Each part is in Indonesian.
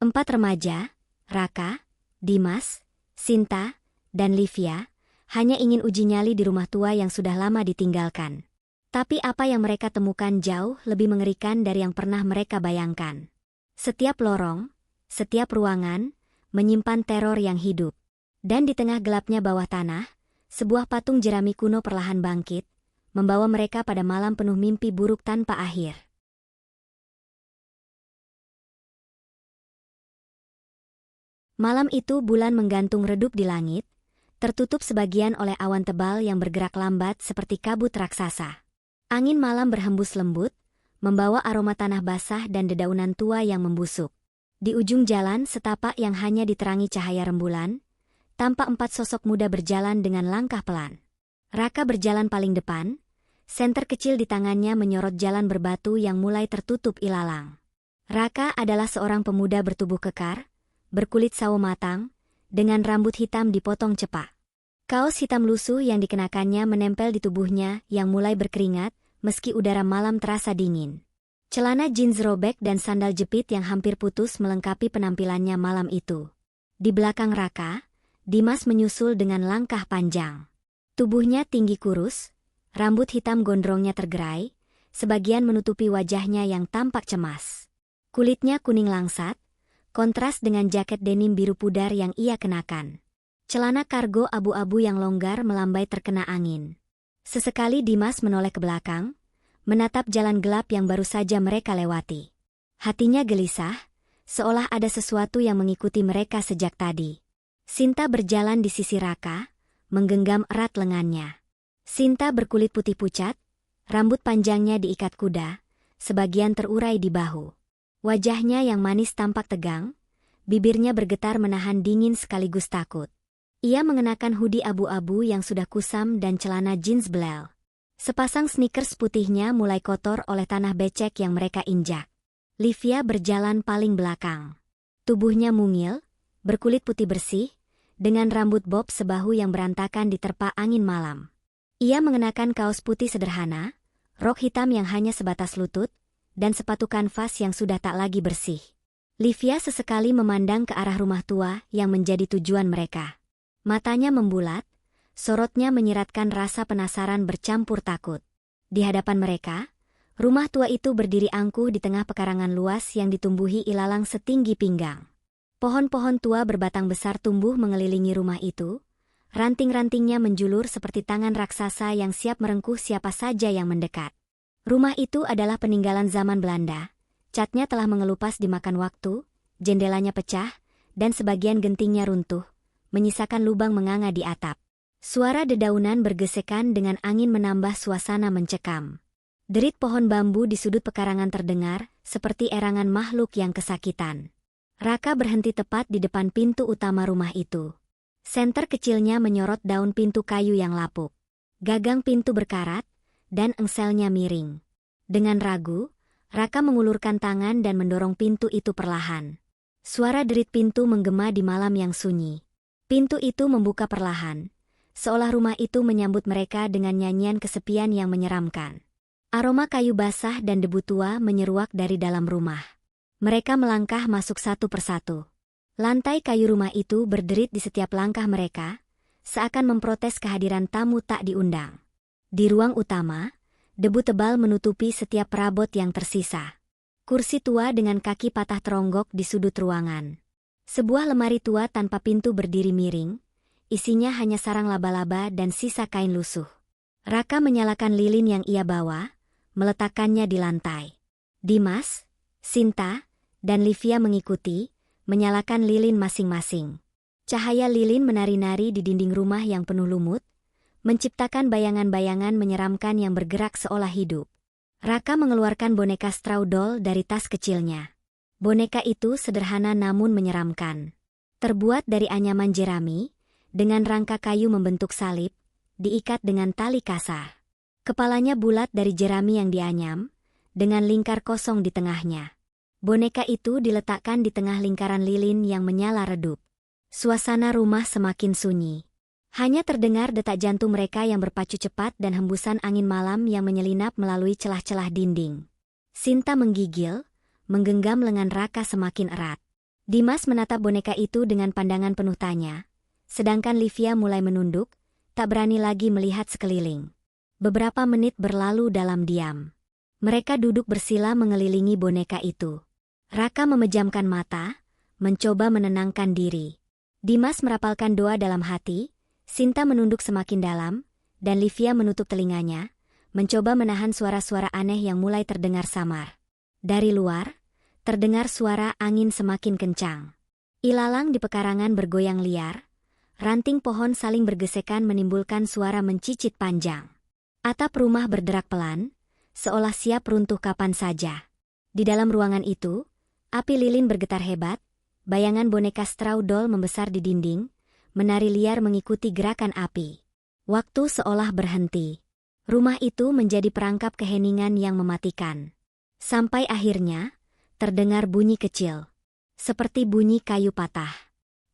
Empat remaja, Raka, Dimas, Sinta, dan Livia, hanya ingin uji nyali di rumah tua yang sudah lama ditinggalkan. Tapi apa yang mereka temukan jauh lebih mengerikan dari yang pernah mereka bayangkan. Setiap lorong, setiap ruangan, menyimpan teror yang hidup. Dan di tengah gelapnya bawah tanah, sebuah patung jerami kuno perlahan bangkit, membawa mereka pada malam penuh mimpi buruk tanpa akhir. Malam itu bulan menggantung redup di langit, tertutup sebagian oleh awan tebal yang bergerak lambat seperti kabut raksasa. Angin malam berhembus lembut, membawa aroma tanah basah dan dedaunan tua yang membusuk. Di ujung jalan setapak yang hanya diterangi cahaya rembulan, tampak empat sosok muda berjalan dengan langkah pelan. Raka berjalan paling depan, senter kecil di tangannya menyorot jalan berbatu yang mulai tertutup ilalang. Raka adalah seorang pemuda bertubuh kekar, berkulit sawo matang, dengan rambut hitam dipotong cepak. Kaos hitam lusuh yang dikenakannya menempel di tubuhnya yang mulai berkeringat, meski udara malam terasa dingin. Celana jeans robek dan sandal jepit yang hampir putus melengkapi penampilannya malam itu. Di belakang Raka, Dimas menyusul dengan langkah panjang. Tubuhnya tinggi kurus, rambut hitam gondrongnya tergerai, sebagian menutupi wajahnya yang tampak cemas. Kulitnya kuning langsat, kontras dengan jaket denim biru pudar yang ia kenakan. Celana kargo abu-abu yang longgar melambai terkena angin. Sesekali Dimas menoleh ke belakang, menatap jalan gelap yang baru saja mereka lewati. Hatinya gelisah, seolah ada sesuatu yang mengikuti mereka sejak tadi. Sinta berjalan di sisi Raka, menggenggam erat lengannya. Sinta berkulit putih pucat, rambut panjangnya diikat kuda, sebagian terurai di bahu. Wajahnya yang manis tampak tegang, bibirnya bergetar menahan dingin sekaligus takut. Ia mengenakan hoodie abu-abu yang sudah kusam dan celana jeans belel. Sepasang sneakers putihnya mulai kotor oleh tanah becek yang mereka injak. Livia berjalan paling belakang. Tubuhnya mungil, berkulit putih bersih, dengan rambut bob sebahu yang berantakan diterpa angin malam. Ia mengenakan kaos putih sederhana, rok hitam yang hanya sebatas lutut, dan sepatu kanvas yang sudah tak lagi bersih. Livia sesekali memandang ke arah rumah tua yang menjadi tujuan mereka. Matanya membulat, sorotnya menyiratkan rasa penasaran bercampur takut. Di hadapan mereka, rumah tua itu berdiri angkuh di tengah pekarangan luas yang ditumbuhi ilalang setinggi pinggang. Pohon-pohon tua berbatang besar tumbuh mengelilingi rumah itu, ranting-rantingnya menjulur seperti tangan raksasa yang siap merengkuh siapa saja yang mendekat. Rumah itu adalah peninggalan zaman Belanda, catnya telah mengelupas dimakan waktu, jendelanya pecah, dan sebagian gentingnya runtuh, menyisakan lubang menganga di atap. Suara dedaunan bergesekan dengan angin menambah suasana mencekam. Derit pohon bambu di sudut pekarangan terdengar, seperti erangan makhluk yang kesakitan. Raka berhenti tepat di depan pintu utama rumah itu. Senter kecilnya menyorot daun pintu kayu yang lapuk. Gagang pintu berkarat, dan engselnya miring. Dengan ragu, Raka mengulurkan tangan dan mendorong pintu itu perlahan. Suara derit pintu menggema di malam yang sunyi. Pintu itu membuka perlahan, seolah rumah itu menyambut mereka dengan nyanyian kesepian yang menyeramkan. Aroma kayu basah dan debu tua menyeruak dari dalam rumah. Mereka melangkah masuk satu persatu. Lantai kayu rumah itu berderit di setiap langkah mereka, seakan memprotes kehadiran tamu tak diundang. Di ruang utama, debu tebal menutupi setiap perabot yang tersisa. Kursi tua dengan kaki patah teronggok di sudut ruangan. Sebuah lemari tua tanpa pintu berdiri miring, isinya hanya sarang laba-laba dan sisa kain lusuh. Raka menyalakan lilin yang ia bawa, meletakkannya di lantai. Dimas, Sinta, dan Livia mengikuti, menyalakan lilin masing-masing. Cahaya lilin menari-nari di dinding rumah yang penuh lumut, menciptakan bayangan-bayangan menyeramkan yang bergerak seolah hidup. Raka mengeluarkan boneka straw doll dari tas kecilnya. Boneka itu sederhana namun menyeramkan. Terbuat dari anyaman jerami, dengan rangka kayu membentuk salib, diikat dengan tali kasar. Kepalanya bulat dari jerami yang dianyam, dengan lingkar kosong di tengahnya. Boneka itu diletakkan di tengah lingkaran lilin yang menyala redup. Suasana rumah semakin sunyi. Hanya terdengar detak jantung mereka yang berpacu cepat dan hembusan angin malam yang menyelinap melalui celah-celah dinding. Sinta menggigil, menggenggam lengan Raka semakin erat. Dimas menatap boneka itu dengan pandangan penuh tanya, sedangkan Livia mulai menunduk, tak berani lagi melihat sekeliling. Beberapa menit berlalu dalam diam. Mereka duduk bersila mengelilingi boneka itu. Raka memejamkan mata, mencoba menenangkan diri. Dimas merapalkan doa dalam hati, Sinta menunduk semakin dalam, dan Livia menutup telinganya, mencoba menahan suara-suara aneh yang mulai terdengar samar. Dari luar, terdengar suara angin semakin kencang. Ilalang di pekarangan bergoyang liar, ranting pohon saling bergesekan menimbulkan suara mencicit panjang. Atap rumah berderak pelan, seolah siap runtuh kapan saja. Di dalam ruangan itu, api lilin bergetar hebat, bayangan boneka straw doll membesar di dinding, menari liar mengikuti gerakan api. Waktu seolah berhenti. Rumah itu menjadi perangkap keheningan yang mematikan. Sampai akhirnya, terdengar bunyi kecil. Seperti bunyi kayu patah.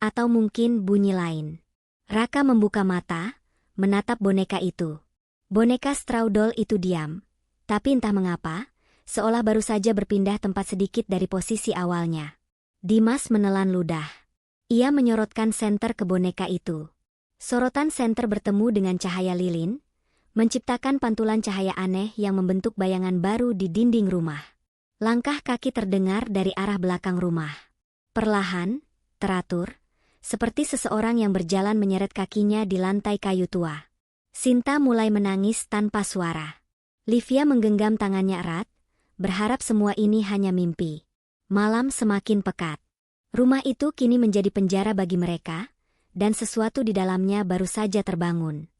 Atau mungkin bunyi lain. Raka membuka mata, menatap boneka itu. Boneka straw doll itu diam, tapi entah mengapa, seolah baru saja berpindah tempat sedikit dari posisi awalnya. Dimas menelan ludah. Ia menyorotkan senter ke boneka itu. Sorotan senter bertemu dengan cahaya lilin, menciptakan pantulan cahaya aneh yang membentuk bayangan baru di dinding rumah. Langkah kaki terdengar dari arah belakang rumah. Perlahan, teratur, seperti seseorang yang berjalan menyeret kakinya di lantai kayu tua. Sinta mulai menangis tanpa suara. Livia menggenggam tangannya erat, berharap semua ini hanya mimpi. Malam semakin pekat. Rumah itu kini menjadi penjara bagi mereka, dan sesuatu di dalamnya baru saja terbangun.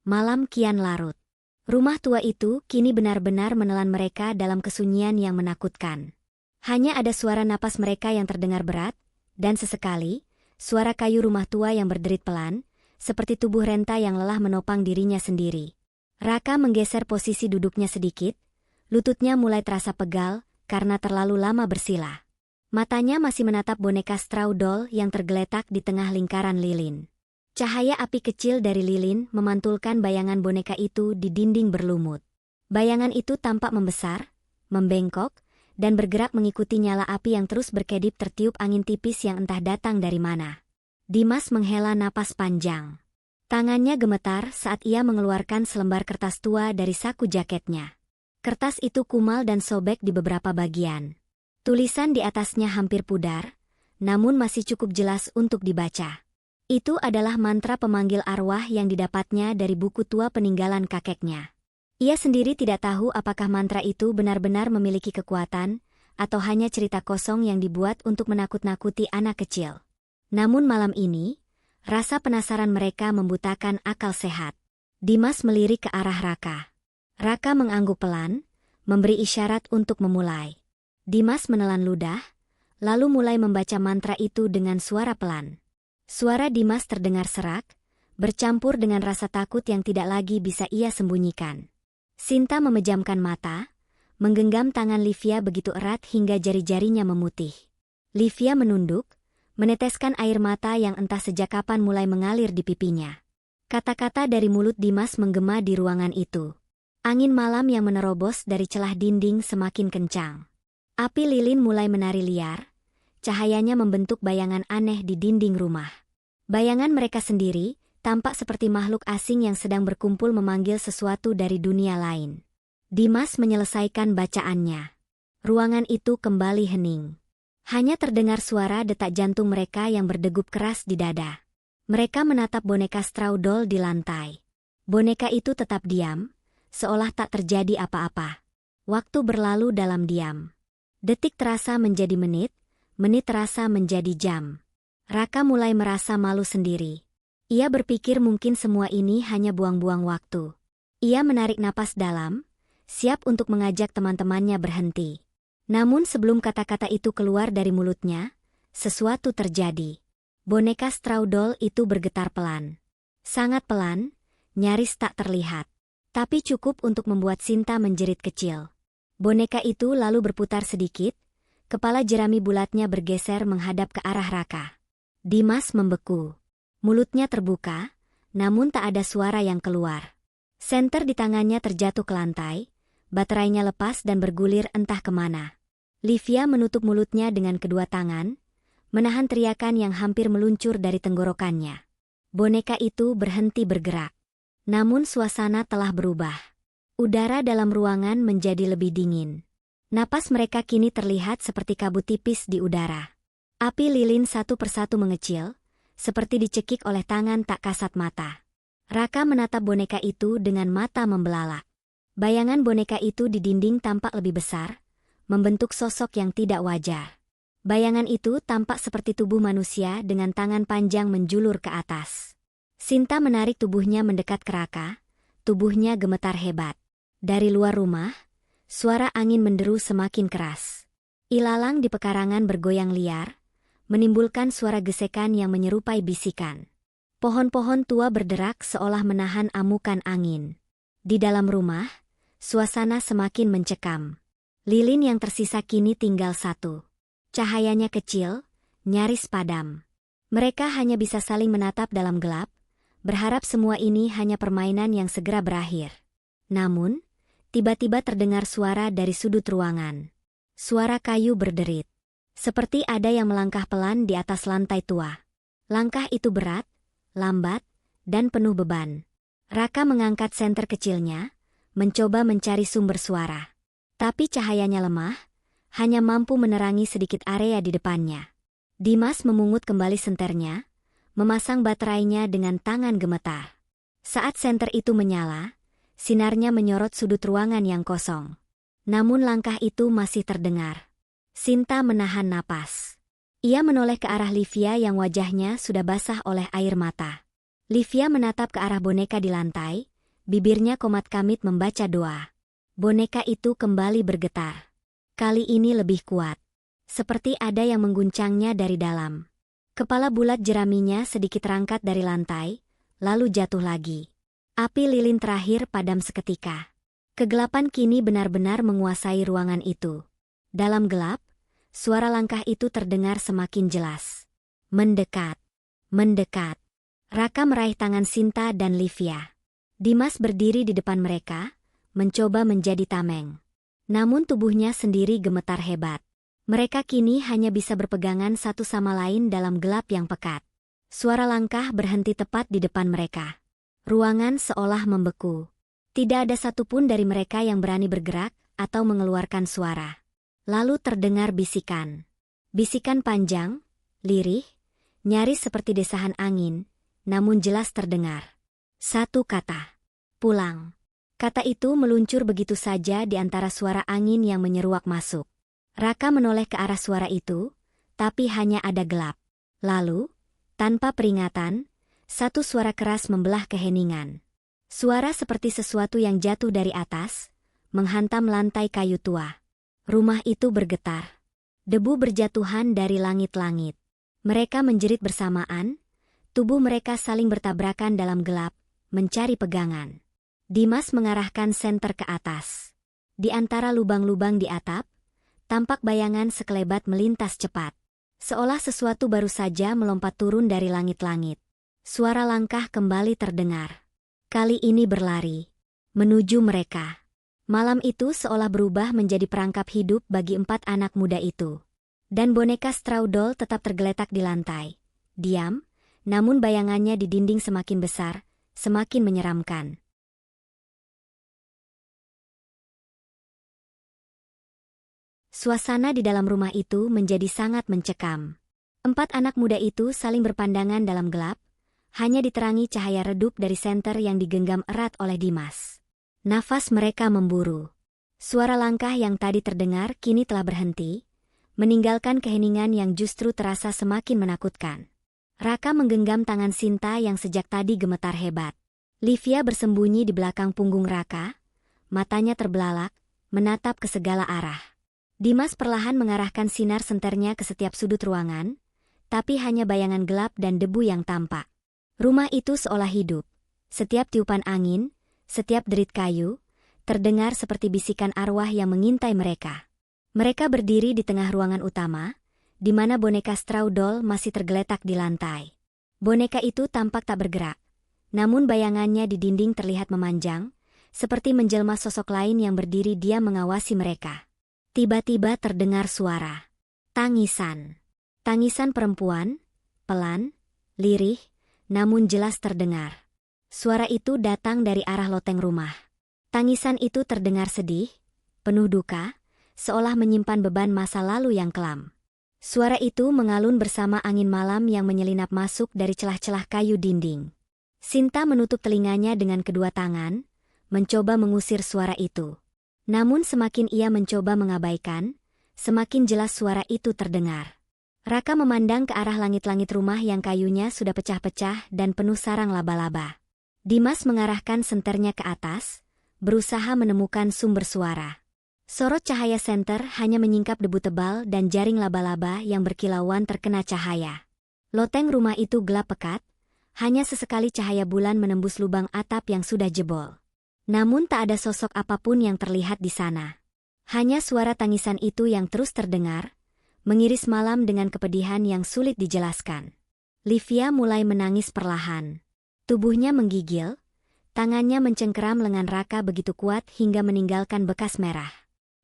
Malam kian larut. Rumah tua itu kini benar-benar menelan mereka dalam kesunyian yang menakutkan. Hanya ada suara napas mereka yang terdengar berat, dan sesekali, suara kayu rumah tua yang berderit pelan, seperti tubuh renta yang lelah menopang dirinya sendiri. Raka menggeser posisi duduknya sedikit, lututnya mulai terasa pegal karena terlalu lama bersila. Matanya masih menatap boneka straw doll yang tergeletak di tengah lingkaran lilin. Cahaya api kecil dari lilin memantulkan bayangan boneka itu di dinding berlumut. Bayangan itu tampak membesar, membengkok, dan bergerak mengikuti nyala api yang terus berkedip tertiup angin tipis yang entah datang dari mana. Dimas menghela napas panjang. Tangannya gemetar saat ia mengeluarkan selembar kertas tua dari saku jaketnya. Kertas itu kumal dan sobek di beberapa bagian. Tulisan di atasnya hampir pudar, namun masih cukup jelas untuk dibaca. Itu adalah mantra pemanggil arwah yang didapatnya dari buku tua peninggalan kakeknya. Ia sendiri tidak tahu apakah mantra itu benar-benar memiliki kekuatan, atau hanya cerita kosong yang dibuat untuk menakut-nakuti anak kecil. Namun malam ini, rasa penasaran mereka membutakan akal sehat. Dimas melirik ke arah Raka. Raka mengangguk pelan, memberi isyarat untuk memulai. Dimas menelan ludah, lalu mulai membaca mantra itu dengan suara pelan. Suara Dimas terdengar serak, bercampur dengan rasa takut yang tidak lagi bisa ia sembunyikan. Sinta memejamkan mata, menggenggam tangan Livia begitu erat hingga jari-jarinya memutih. Livia menunduk, meneteskan air mata yang entah sejak kapan mulai mengalir di pipinya. Kata-kata dari mulut Dimas menggema di ruangan itu. Angin malam yang menerobos dari celah dinding semakin kencang. Api lilin mulai menari liar, cahayanya membentuk bayangan aneh di dinding rumah. Bayangan mereka sendiri tampak seperti makhluk asing yang sedang berkumpul memanggil sesuatu dari dunia lain. Dimas menyelesaikan bacaannya. Ruangan itu kembali hening. Hanya terdengar suara detak jantung mereka yang berdegup keras di dada. Mereka menatap boneka straw doll di lantai. Boneka itu tetap diam, seolah tak terjadi apa-apa. Waktu berlalu dalam diam. Detik terasa menjadi menit, menit terasa menjadi jam. Raka mulai merasa malu sendiri. Ia berpikir mungkin semua ini hanya buang-buang waktu. Ia menarik napas dalam, siap untuk mengajak teman-temannya berhenti. Namun sebelum kata-kata itu keluar dari mulutnya, sesuatu terjadi. Boneka straw doll itu bergetar pelan. Sangat pelan, nyaris tak terlihat. Tapi cukup untuk membuat Sinta menjerit kecil. Boneka itu lalu berputar sedikit, kepala jerami bulatnya bergeser menghadap ke arah Raka. Dimas membeku. Mulutnya terbuka, namun tak ada suara yang keluar. Senter di tangannya terjatuh ke lantai, baterainya lepas dan bergulir entah kemana. Livia menutup mulutnya dengan kedua tangan, menahan teriakan yang hampir meluncur dari tenggorokannya. Boneka itu berhenti bergerak. Namun suasana telah berubah. Udara dalam ruangan menjadi lebih dingin. Napas mereka kini terlihat seperti kabut tipis di udara. Api lilin satu persatu mengecil, seperti dicekik oleh tangan tak kasat mata. Raka menatap boneka itu dengan mata membelalak. Bayangan boneka itu di dinding tampak lebih besar, membentuk sosok yang tidak wajar. Bayangan itu tampak seperti tubuh manusia dengan tangan panjang menjulur ke atas. Sinta menarik tubuhnya mendekat ke Raka, tubuhnya gemetar hebat. Dari luar rumah, suara angin menderu semakin keras. Ilalang di pekarangan bergoyang liar, menimbulkan suara gesekan yang menyerupai bisikan. Pohon-pohon tua berderak seolah menahan amukan angin. Di dalam rumah, suasana semakin mencekam. Lilin yang tersisa kini tinggal satu. Cahayanya kecil, nyaris padam. Mereka hanya bisa saling menatap dalam gelap, berharap semua ini hanya permainan yang segera berakhir. Namun, tiba-tiba terdengar suara dari sudut ruangan. Suara kayu berderit. Seperti ada yang melangkah pelan di atas lantai tua. Langkah itu berat, lambat, dan penuh beban. Raka mengangkat senter kecilnya, mencoba mencari sumber suara. Tapi cahayanya lemah, hanya mampu menerangi sedikit area di depannya. Dimas memungut kembali senternya, memasang baterainya dengan tangan gemetar. Saat senter itu menyala, sinarnya menyorot sudut ruangan yang kosong. Namun langkah itu masih terdengar. Sinta menahan napas. Ia menoleh ke arah Livia yang wajahnya sudah basah oleh air mata. Livia menatap ke arah boneka di lantai, bibirnya komat-kamit membaca doa. Boneka itu kembali bergetar. Kali ini lebih kuat. Seperti ada yang mengguncangnya dari dalam. Kepala bulat jeraminya sedikit terangkat dari lantai, lalu jatuh lagi. Api lilin terakhir padam seketika. Kegelapan kini benar-benar menguasai ruangan itu. Dalam gelap, suara langkah itu terdengar semakin jelas. Mendekat. Mendekat. Raka meraih tangan Sinta dan Livia. Dimas berdiri di depan mereka, mencoba menjadi tameng. Namun tubuhnya sendiri gemetar hebat. Mereka kini hanya bisa berpegangan satu sama lain dalam gelap yang pekat. Suara langkah berhenti tepat di depan mereka. Ruangan seolah membeku. Tidak ada satupun dari mereka yang berani bergerak atau mengeluarkan suara. Lalu terdengar bisikan. Bisikan panjang, lirih, nyaris seperti desahan angin, namun jelas terdengar. Satu kata. Pulang. Kata itu meluncur begitu saja di antara suara angin yang menyeruak masuk. Raka menoleh ke arah suara itu, tapi hanya ada gelap. Lalu, tanpa peringatan, satu suara keras membelah keheningan. Suara seperti sesuatu yang jatuh dari atas, menghantam lantai kayu tua. Rumah itu bergetar. Debu berjatuhan dari langit-langit. Mereka menjerit bersamaan, tubuh mereka saling bertabrakan dalam gelap, mencari pegangan. Dimas mengarahkan senter ke atas. Di antara lubang-lubang di atap, tampak bayangan sekelebat melintas cepat. Seolah sesuatu baru saja melompat turun dari langit-langit. Suara langkah kembali terdengar. Kali ini berlari. Menuju mereka. Malam itu seolah berubah menjadi perangkap hidup bagi 4 anak muda itu. Dan boneka straw doll tetap tergeletak di lantai. Diam, namun bayangannya di dinding semakin besar, semakin menyeramkan. Suasana di dalam rumah itu menjadi sangat mencekam. 4 anak muda itu saling berpandangan dalam gelap, hanya diterangi cahaya redup dari senter yang digenggam erat oleh Dimas. Nafas mereka memburu. Suara langkah yang tadi terdengar kini telah berhenti, meninggalkan keheningan yang justru terasa semakin menakutkan. Raka menggenggam tangan Sinta yang sejak tadi gemetar hebat. Livia bersembunyi di belakang punggung Raka, matanya terbelalak, menatap ke segala arah. Dimas perlahan mengarahkan sinar senternya ke setiap sudut ruangan, tapi hanya bayangan gelap dan debu yang tampak. Rumah itu seolah hidup. Setiap tiupan angin, setiap derit kayu, terdengar seperti bisikan arwah yang mengintai mereka. Mereka berdiri di tengah ruangan utama, di mana boneka straw doll masih tergeletak di lantai. Boneka itu tampak tak bergerak, namun bayangannya di dinding terlihat memanjang, Seperti menjelma sosok lain yang berdiri diam mengawasi mereka. Tiba-tiba terdengar suara. Tangisan. Tangisan perempuan, pelan, lirih, namun jelas terdengar. Suara itu datang dari arah loteng rumah. Tangisan itu terdengar sedih, penuh duka, seolah menyimpan beban masa lalu yang kelam. Suara itu mengalun bersama angin malam yang menyelinap masuk dari celah-celah kayu dinding. Sinta menutup telinganya dengan kedua tangan, mencoba mengusir suara itu. Namun semakin ia mencoba mengabaikan, semakin jelas suara itu terdengar. Raka memandang ke arah langit-langit rumah yang kayunya sudah pecah-pecah dan penuh sarang laba-laba. Dimas mengarahkan senternya ke atas, berusaha menemukan sumber suara. Sorot cahaya senter hanya menyingkap debu tebal dan jaring laba-laba yang berkilauan terkena cahaya. Loteng rumah itu gelap pekat, hanya sesekali cahaya bulan menembus lubang atap yang sudah jebol. Namun tak ada sosok apapun yang terlihat di sana. Hanya suara tangisan itu yang terus terdengar, mengiris malam dengan kepedihan yang sulit dijelaskan. Livia mulai menangis perlahan. Tubuhnya menggigil, tangannya mencengkeram lengan Raka begitu kuat hingga meninggalkan bekas merah.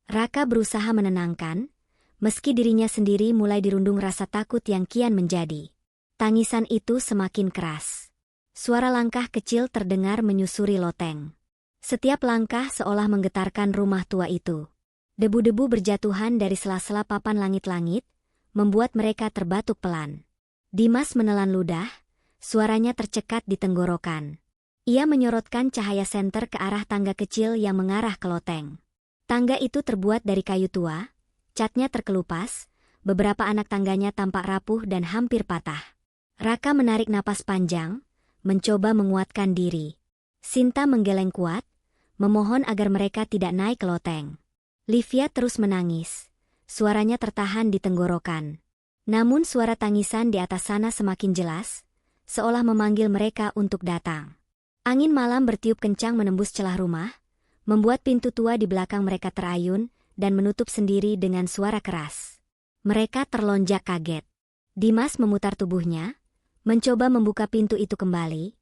Raka berusaha menenangkan, meski dirinya sendiri mulai dirundung rasa takut yang kian menjadi. Tangisan itu semakin keras. Suara langkah kecil terdengar menyusuri loteng. Setiap langkah seolah menggetarkan rumah tua itu. Debu-debu berjatuhan dari sela-sela papan langit-langit, membuat mereka terbatuk pelan. Dimas menelan ludah, suaranya tercekat di tenggorokan. Ia menyorotkan cahaya senter ke arah tangga kecil yang mengarah ke loteng. Tangga itu terbuat dari kayu tua, catnya terkelupas, beberapa anak tangganya tampak rapuh dan hampir patah. Raka menarik napas panjang, mencoba menguatkan diri. Sinta menggeleng kuat, memohon agar mereka tidak naik ke loteng. Livia terus menangis, suaranya tertahan di tenggorokan. Namun suara tangisan di atas sana semakin jelas, seolah memanggil mereka untuk datang. Angin malam bertiup kencang menembus celah rumah, membuat pintu tua di belakang mereka terayun dan menutup sendiri dengan suara keras. Mereka terlonjak kaget. Dimas memutar tubuhnya, mencoba membuka pintu itu kembali,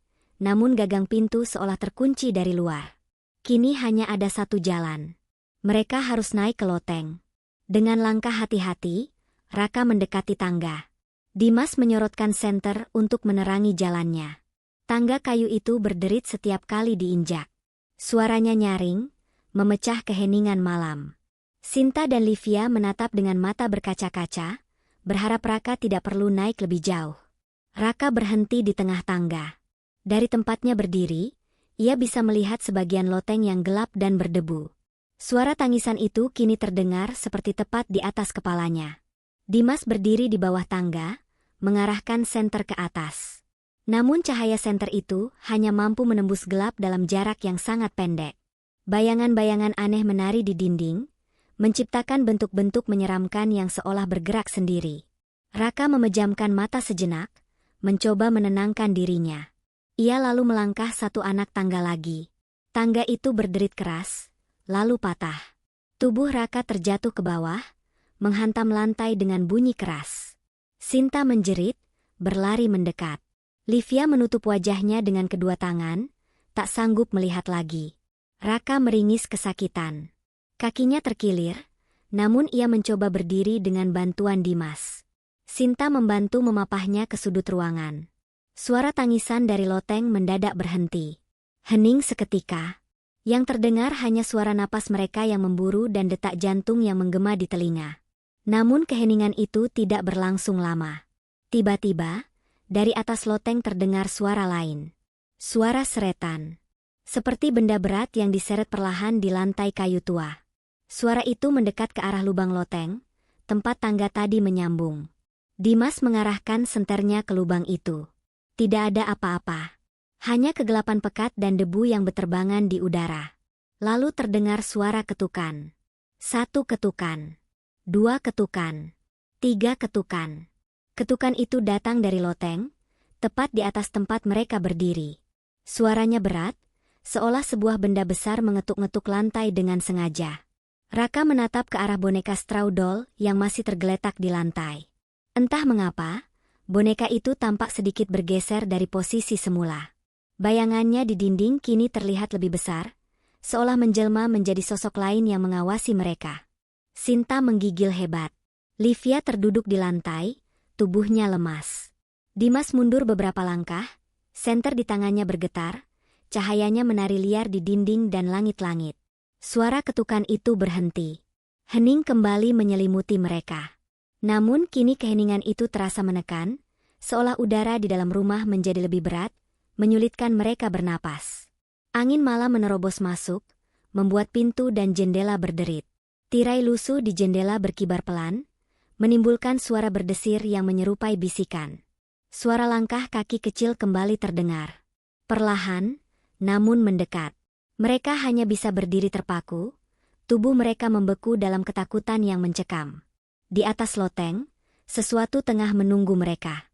namun gagang pintu seolah terkunci dari luar. Kini hanya ada satu jalan. Mereka harus naik ke loteng. Dengan langkah hati-hati, Raka mendekati tangga. Dimas menyorotkan senter untuk menerangi jalannya. Tangga kayu itu berderit setiap kali diinjak. Suaranya nyaring, memecah keheningan malam. Sinta dan Livia menatap dengan mata berkaca-kaca, berharap Raka tidak perlu naik lebih jauh. Raka berhenti di tengah tangga. Dari tempatnya berdiri, ia bisa melihat sebagian loteng yang gelap dan berdebu. Suara tangisan itu kini terdengar seperti tepat di atas kepalanya. Dimas berdiri di bawah tangga, mengarahkan senter ke atas. Namun cahaya senter itu hanya mampu menembus gelap dalam jarak yang sangat pendek. Bayangan-bayangan aneh menari di dinding, menciptakan bentuk-bentuk menyeramkan yang seolah bergerak sendiri. Raka memejamkan mata sejenak, mencoba menenangkan dirinya. Ia lalu melangkah satu anak tangga lagi. Tangga itu berderit keras, lalu patah. Tubuh Raka terjatuh ke bawah, menghantam lantai dengan bunyi keras. Sinta menjerit, berlari mendekat. Livia menutup wajahnya dengan kedua tangan, tak sanggup melihat lagi. Raka meringis kesakitan. Kakinya terkilir, namun ia mencoba berdiri dengan bantuan Dimas. Sinta membantu memapahnya ke sudut ruangan. Suara tangisan dari loteng mendadak berhenti. Hening seketika. Yang terdengar hanya suara napas mereka yang memburu dan detak jantung yang menggema di telinga. Namun keheningan itu tidak berlangsung lama. Tiba-tiba, dari atas loteng terdengar suara lain. Suara seretan. Seperti benda berat yang diseret perlahan di lantai kayu tua. Suara itu mendekat ke arah lubang loteng, tempat tangga tadi menyambung. Dimas mengarahkan senternya ke lubang itu. Tidak ada apa-apa. Hanya kegelapan pekat dan debu yang beterbangan di udara. Lalu terdengar suara ketukan. 1 ketukan. 2 ketukan. 3 ketukan. Ketukan itu datang dari loteng, tepat di atas tempat mereka berdiri. Suaranya berat, seolah sebuah benda besar mengetuk-ngetuk lantai dengan sengaja. Raka menatap ke arah boneka straw doll yang masih tergeletak di lantai. Entah mengapa, boneka itu tampak sedikit bergeser dari posisi semula. Bayangannya di dinding kini terlihat lebih besar, seolah menjelma menjadi sosok lain yang mengawasi mereka. Sinta menggigil hebat. Livia terduduk di lantai, tubuhnya lemas. Dimas mundur beberapa langkah, senter di tangannya bergetar, cahayanya menari liar di dinding dan langit-langit. Suara ketukan itu berhenti. Hening kembali menyelimuti mereka. Namun kini keheningan itu terasa menekan, seolah udara di dalam rumah menjadi lebih berat, menyulitkan mereka bernapas. Angin malam menerobos masuk, membuat pintu dan jendela berderit. Tirai lusuh di jendela berkibar pelan, menimbulkan suara berdesir yang menyerupai bisikan. Suara langkah kaki kecil kembali terdengar. Perlahan, namun mendekat. Mereka hanya bisa berdiri terpaku, tubuh mereka membeku dalam ketakutan yang mencekam. Di atas loteng, sesuatu tengah menunggu mereka.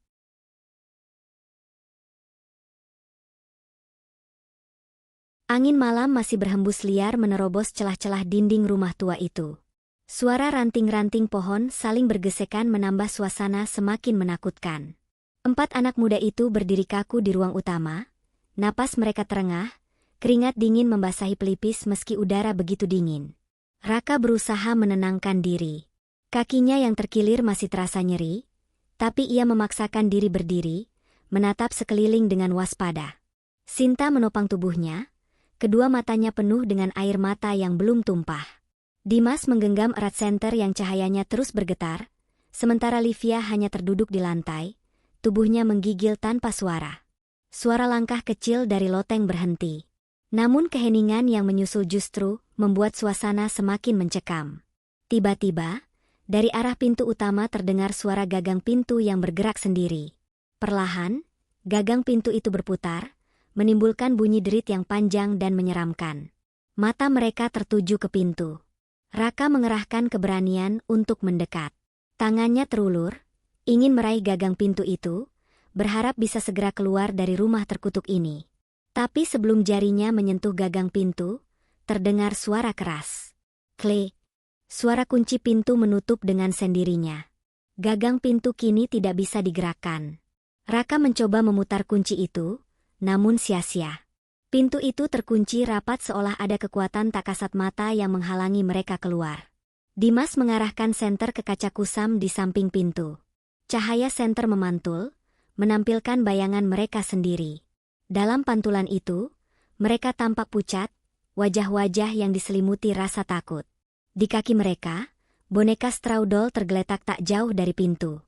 Angin malam masih berhembus liar menerobos celah-celah dinding rumah tua itu. Suara ranting-ranting pohon saling bergesekan menambah suasana semakin menakutkan. 4 anak muda itu berdiri kaku di ruang utama, napas mereka terengah, keringat dingin membasahi pelipis meski udara begitu dingin. Raka berusaha menenangkan diri. Kakinya yang terkilir masih terasa nyeri, tapi ia memaksakan diri berdiri, menatap sekeliling dengan waspada. Sinta menopang tubuhnya, kedua matanya penuh dengan air mata yang belum tumpah. Dimas menggenggam erat senter yang cahayanya terus bergetar, sementara Livia hanya terduduk di lantai, tubuhnya menggigil tanpa suara. Suara langkah kecil dari loteng berhenti. Namun keheningan yang menyusul justru membuat suasana semakin mencekam. Tiba-tiba, dari arah pintu utama terdengar suara gagang pintu yang bergerak sendiri. Perlahan, gagang pintu itu berputar, menimbulkan bunyi derit yang panjang dan menyeramkan. Mata mereka tertuju ke pintu. Raka mengerahkan keberanian untuk mendekat. Tangannya terulur, ingin meraih gagang pintu itu, berharap bisa segera keluar dari rumah terkutuk ini. Tapi sebelum jarinya menyentuh gagang pintu, terdengar suara keras. Klik. Suara kunci pintu menutup dengan sendirinya. Gagang pintu kini tidak bisa digerakkan. Raka mencoba memutar kunci itu, namun sia-sia. Pintu itu terkunci rapat seolah ada kekuatan tak kasat mata yang menghalangi mereka keluar. Dimas mengarahkan senter ke kaca kusam di samping pintu. Cahaya senter memantul, menampilkan bayangan mereka sendiri. Dalam pantulan itu, mereka tampak pucat, wajah-wajah yang diselimuti rasa takut. Di kaki mereka, boneka straw doll tergeletak tak jauh dari pintu.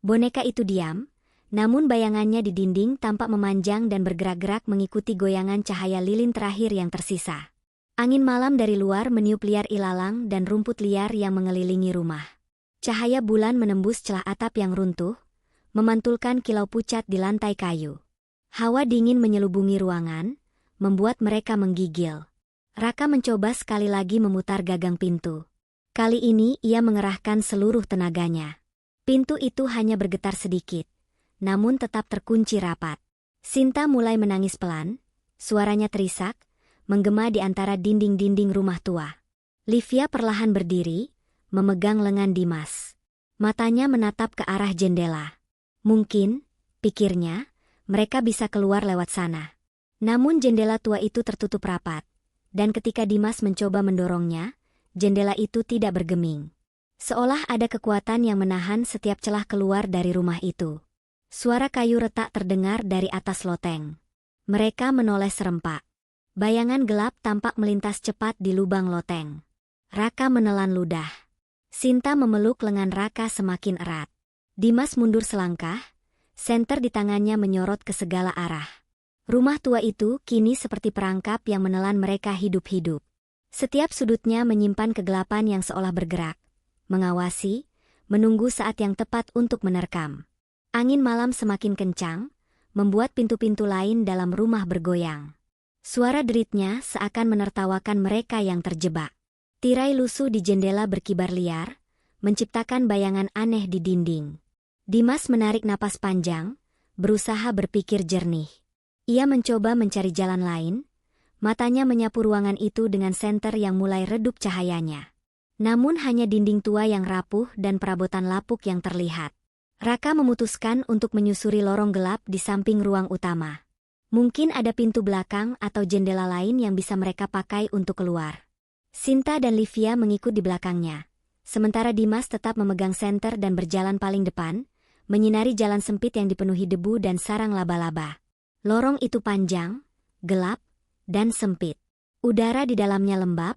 Boneka itu diam, namun bayangannya di dinding tampak memanjang dan bergerak-gerak mengikuti goyangan cahaya lilin terakhir yang tersisa. Angin malam dari luar meniup liar ilalang dan rumput liar yang mengelilingi rumah. Cahaya bulan menembus celah atap yang runtuh, memantulkan kilau pucat di lantai kayu. Hawa dingin menyelubungi ruangan, membuat mereka menggigil. Raka mencoba sekali lagi memutar gagang pintu. Kali ini ia mengerahkan seluruh tenaganya. Pintu itu hanya bergetar sedikit, namun tetap terkunci rapat. Sinta mulai menangis pelan, suaranya terisak, menggema di antara dinding-dinding rumah tua. Livia perlahan berdiri, memegang lengan Dimas. Matanya menatap ke arah jendela. Mungkin, pikirnya, mereka bisa keluar lewat sana. Namun jendela tua itu tertutup rapat, dan ketika Dimas mencoba mendorongnya, jendela itu tidak bergeming. Seolah ada kekuatan yang menahan setiap celah keluar dari rumah itu. Suara kayu retak terdengar dari atas loteng. Mereka menoleh serempak. Bayangan gelap tampak melintas cepat di lubang loteng. Raka menelan ludah. Sinta memeluk lengan Raka semakin erat. Dimas mundur selangkah, senter di tangannya menyorot ke segala arah. Rumah tua itu kini seperti perangkap yang menelan mereka hidup-hidup. Setiap sudutnya menyimpan kegelapan yang seolah bergerak, mengawasi, menunggu saat yang tepat untuk menerkam. Angin malam semakin kencang, membuat pintu-pintu lain dalam rumah bergoyang. Suara deritnya seakan menertawakan mereka yang terjebak. Tirai lusuh di jendela berkibar liar, menciptakan bayangan aneh di dinding. Dimas menarik napas panjang, berusaha berpikir jernih. Ia mencoba mencari jalan lain, matanya menyapu ruangan itu dengan senter yang mulai redup cahayanya. Namun hanya dinding tua yang rapuh dan perabotan lapuk yang terlihat. Raka memutuskan untuk menyusuri lorong gelap di samping ruang utama. Mungkin ada pintu belakang atau jendela lain yang bisa mereka pakai untuk keluar. Sinta dan Livia mengikut di belakangnya. Sementara Dimas tetap memegang senter dan berjalan paling depan, menyinari jalan sempit yang dipenuhi debu dan sarang laba-laba. Lorong itu panjang, gelap, dan sempit. Udara di dalamnya lembab,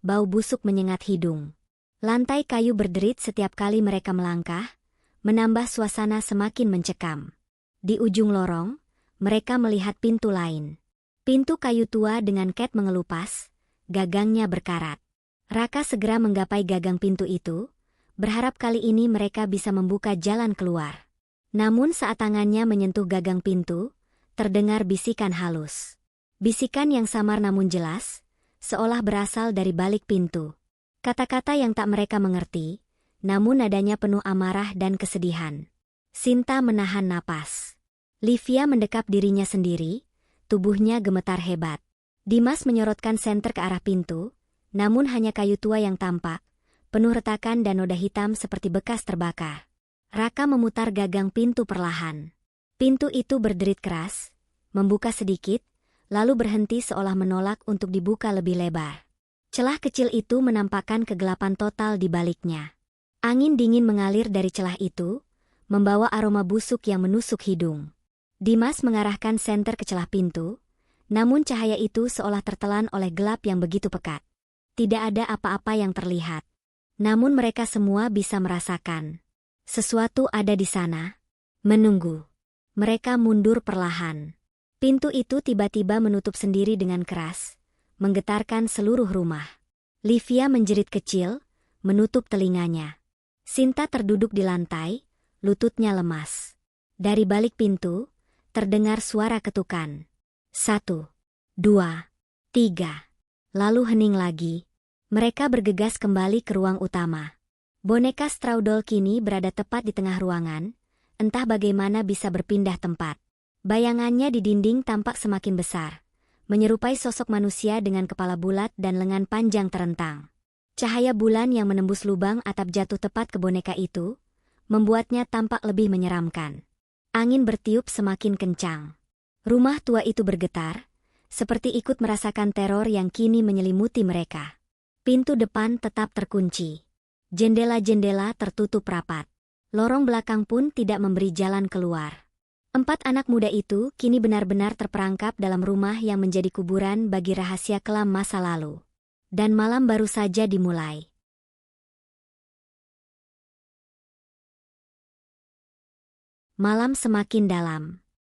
bau busuk menyengat hidung. Lantai kayu berderit setiap kali mereka melangkah, menambah suasana semakin mencekam. Di ujung lorong, mereka melihat pintu lain. Pintu kayu tua dengan ket mengelupas, gagangnya berkarat. Raka segera menggapai gagang pintu itu, berharap kali ini mereka bisa membuka jalan keluar. Namun saat tangannya menyentuh gagang pintu, terdengar bisikan halus. Bisikan yang samar namun jelas, seolah berasal dari balik pintu. Kata-kata yang tak mereka mengerti, namun nadanya penuh amarah dan kesedihan. Sinta menahan napas. Livia mendekap dirinya sendiri, tubuhnya gemetar hebat. Dimas menyorotkan senter ke arah pintu, namun hanya kayu tua yang tampak, penuh retakan dan noda hitam seperti bekas terbakar. Raka memutar gagang pintu perlahan. Pintu itu berderit keras, membuka sedikit, lalu berhenti seolah menolak untuk dibuka lebih lebar. Celah kecil itu menampakkan kegelapan total di baliknya. Angin dingin mengalir dari celah itu, membawa aroma busuk yang menusuk hidung. Dimas mengarahkan senter ke celah pintu, namun cahaya itu seolah tertelan oleh gelap yang begitu pekat. Tidak ada apa-apa yang terlihat. Namun mereka semua bisa merasakan. Sesuatu ada di sana. Menunggu. Mereka mundur perlahan. Pintu itu tiba-tiba menutup sendiri dengan keras, menggetarkan seluruh rumah. Livia menjerit kecil, menutup telinganya. Sinta terduduk di lantai, lututnya lemas. Dari balik pintu, terdengar suara ketukan. 1, 2, 3. Lalu hening lagi. Mereka bergegas kembali ke ruang utama. Boneka Straudol kini berada tepat di tengah ruangan, entah bagaimana bisa berpindah tempat. Bayangannya di dinding tampak semakin besar, menyerupai sosok manusia dengan kepala bulat dan lengan panjang terentang. Cahaya bulan yang menembus lubang atap jatuh tepat ke boneka itu, membuatnya tampak lebih menyeramkan. Angin bertiup semakin kencang. Rumah tua itu bergetar, seperti ikut merasakan teror yang kini menyelimuti mereka. Pintu depan tetap terkunci. Jendela-jendela tertutup rapat. Lorong belakang pun tidak memberi jalan keluar. 4 anak muda itu kini benar-benar terperangkap dalam rumah yang menjadi kuburan bagi rahasia kelam masa lalu. Dan malam baru saja dimulai. Malam semakin dalam.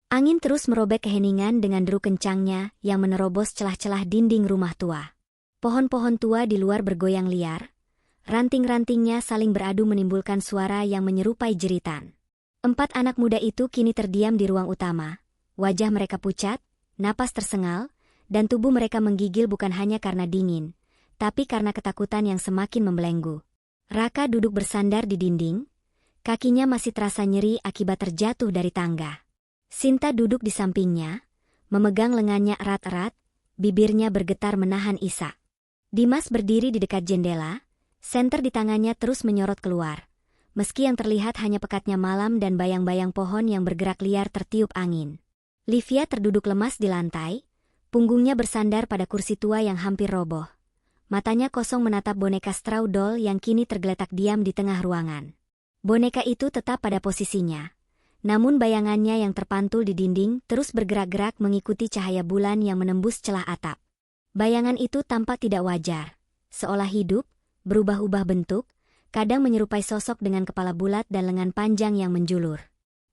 Angin terus merobek keheningan dengan deru kencangnya yang menerobos celah-celah dinding rumah tua. Pohon-pohon tua di luar bergoyang liar. Ranting-rantingnya saling beradu menimbulkan suara yang menyerupai jeritan. 4 anak muda itu kini terdiam di ruang utama. Wajah mereka pucat, napas tersengal, dan tubuh mereka menggigil bukan hanya karena dingin, tapi karena ketakutan yang semakin membelenggu. Raka duduk bersandar di dinding. Kakinya masih terasa nyeri akibat terjatuh dari tangga. Sinta duduk di sampingnya, memegang lengannya erat-erat, bibirnya bergetar menahan isak. Dimas berdiri di dekat jendela, senter di tangannya terus menyorot keluar. Meski yang terlihat hanya pekatnya malam dan bayang-bayang pohon yang bergerak liar tertiup angin. Livia terduduk lemas di lantai, punggungnya bersandar pada kursi tua yang hampir roboh. Matanya kosong menatap boneka Straudol yang kini tergeletak diam di tengah ruangan. Boneka itu tetap pada posisinya. Namun bayangannya yang terpantul di dinding terus bergerak-gerak mengikuti cahaya bulan yang menembus celah atap. Bayangan itu tampak tidak wajar, seolah hidup, berubah-ubah bentuk, kadang menyerupai sosok dengan kepala bulat dan lengan panjang yang menjulur.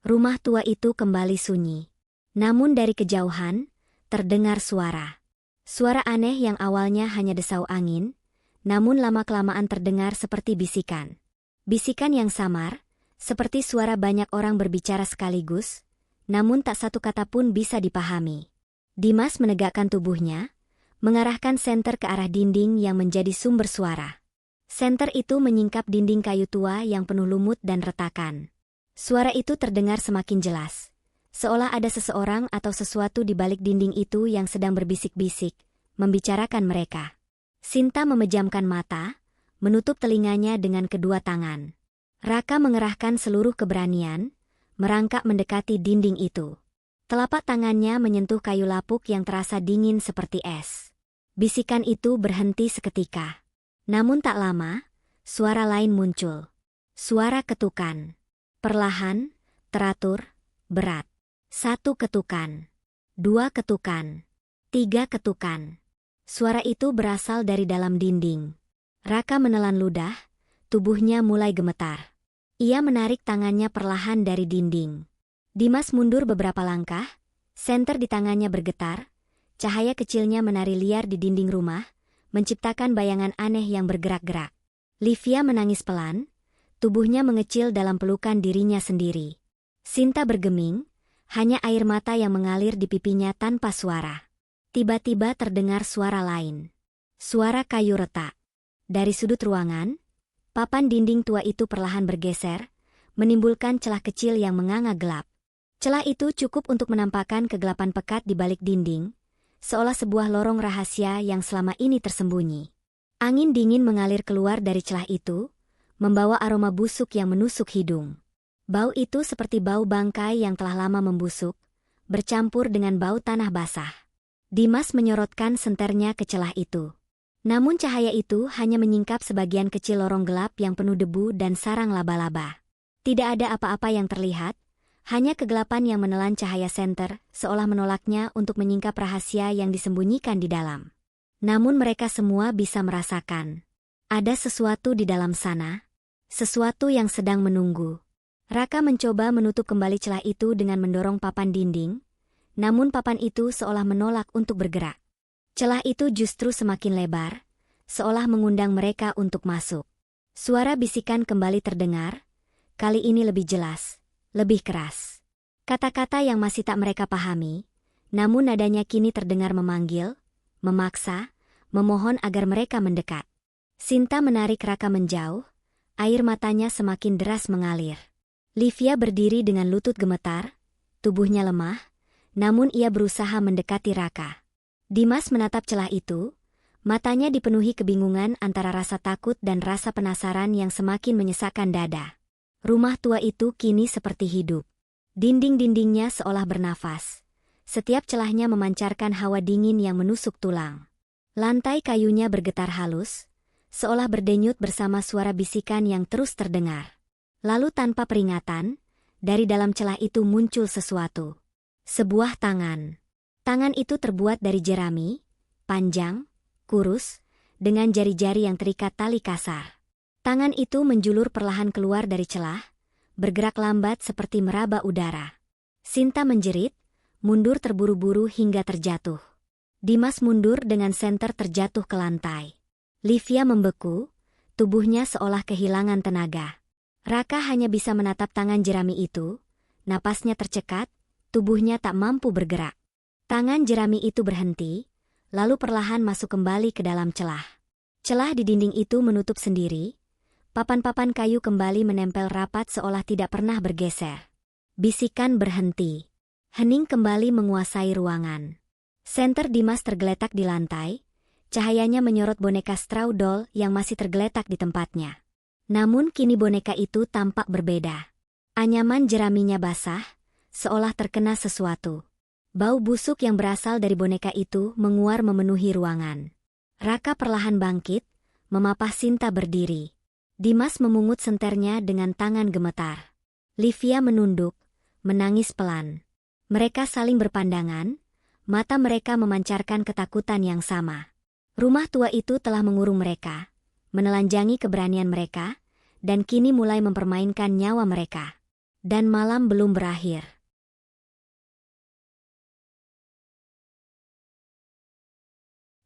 Rumah tua itu kembali sunyi. Namun dari kejauhan, terdengar suara. Suara aneh yang awalnya hanya desau angin, namun lama-kelamaan terdengar seperti bisikan. Bisikan yang samar, seperti suara banyak orang berbicara sekaligus, namun tak satu kata pun bisa dipahami. Dimas menegakkan tubuhnya, mengarahkan senter ke arah dinding yang menjadi sumber suara. Senter itu menyingkap dinding kayu tua yang penuh lumut dan retakan. Suara itu terdengar semakin jelas, seolah ada seseorang atau sesuatu di balik dinding itu yang sedang berbisik-bisik, membicarakan mereka. Sinta memejamkan mata, menutup telinganya dengan kedua tangan. Raka mengerahkan seluruh keberanian, merangkak mendekati dinding itu. Telapak tangannya menyentuh kayu lapuk yang terasa dingin seperti es. Bisikan itu berhenti seketika. Namun tak lama, suara lain muncul. Suara ketukan. Perlahan, teratur, berat. 1 ketukan. 2 ketukan. 3 ketukan. Suara itu berasal dari dalam dinding. Raka menelan ludah, tubuhnya mulai gemetar. Ia menarik tangannya perlahan dari dinding. Dimas mundur beberapa langkah, senter di tangannya bergetar, cahaya kecilnya menari liar di dinding rumah, menciptakan bayangan aneh yang bergerak-gerak. Livia menangis pelan, tubuhnya mengecil dalam pelukan dirinya sendiri. Sinta bergeming, hanya air mata yang mengalir di pipinya tanpa suara. Tiba-tiba terdengar suara lain. Suara kayu retak. Dari sudut ruangan, papan dinding tua itu perlahan bergeser, menimbulkan celah kecil yang menganga gelap. Celah itu cukup untuk menampakkan kegelapan pekat di balik dinding, seolah sebuah lorong rahasia yang selama ini tersembunyi. Angin dingin mengalir keluar dari celah itu, membawa aroma busuk yang menusuk hidung. Bau itu seperti bau bangkai yang telah lama membusuk, bercampur dengan bau tanah basah. Dimas menyorotkan senternya ke celah itu. Namun cahaya itu hanya menyingkap sebagian kecil lorong gelap yang penuh debu dan sarang laba-laba. Tidak ada apa-apa yang terlihat, hanya kegelapan yang menelan cahaya senter, seolah menolaknya untuk menyingkap rahasia yang disembunyikan di dalam. Namun mereka semua bisa merasakan. Ada sesuatu di dalam sana. Sesuatu yang sedang menunggu. Raka mencoba menutup kembali celah itu dengan mendorong papan dinding, namun papan itu seolah menolak untuk bergerak. Celah itu justru semakin lebar, seolah mengundang mereka untuk masuk. Suara bisikan kembali terdengar, kali ini lebih jelas. Lebih keras. Kata-kata yang masih tak mereka pahami, namun nadanya kini terdengar memanggil, memaksa, memohon agar mereka mendekat. Sinta menarik Raka menjauh, air matanya semakin deras mengalir. Livia berdiri dengan lutut gemetar, tubuhnya lemah, namun ia berusaha mendekati Raka. Dimas menatap celah itu, matanya dipenuhi kebingungan antara rasa takut dan rasa penasaran yang semakin menyesakkan dada. Rumah tua itu kini seperti hidup. Dinding-dindingnya seolah bernafas. Setiap celahnya memancarkan hawa dingin yang menusuk tulang. Lantai kayunya bergetar halus, seolah berdenyut bersama suara bisikan yang terus terdengar. Lalu tanpa peringatan, dari dalam celah itu muncul sesuatu. Sebuah tangan. Tangan itu terbuat dari jerami, panjang, kurus, dengan jari-jari yang terikat tali kasar. Tangan itu menjulur perlahan keluar dari celah, bergerak lambat seperti meraba udara. Sinta menjerit, mundur terburu-buru hingga terjatuh. Dimas mundur dengan senter terjatuh ke lantai. Livia membeku, tubuhnya seolah kehilangan tenaga. Raka hanya bisa menatap tangan jerami itu, napasnya tercekat, tubuhnya tak mampu bergerak. Tangan jerami itu berhenti, lalu perlahan masuk kembali ke dalam celah. Celah di dinding itu menutup sendiri. Papan-papan kayu kembali menempel rapat seolah tidak pernah bergeser. Bisikan berhenti. Hening kembali menguasai ruangan. Senter Dimas tergeletak di lantai, cahayanya menyorot boneka straw doll yang masih tergeletak di tempatnya. Namun kini boneka itu tampak berbeda. Anyaman jeraminya basah, seolah terkena sesuatu. Bau busuk yang berasal dari boneka itu menguar memenuhi ruangan. Raka perlahan bangkit, memapah Sinta berdiri. Dimas memungut senternya dengan tangan gemetar. Livia menunduk, menangis pelan. Mereka saling berpandangan, mata mereka memancarkan ketakutan yang sama. Rumah tua itu telah mengurung mereka, menelanjangi keberanian mereka, dan kini mulai mempermainkan nyawa mereka. Dan malam belum berakhir.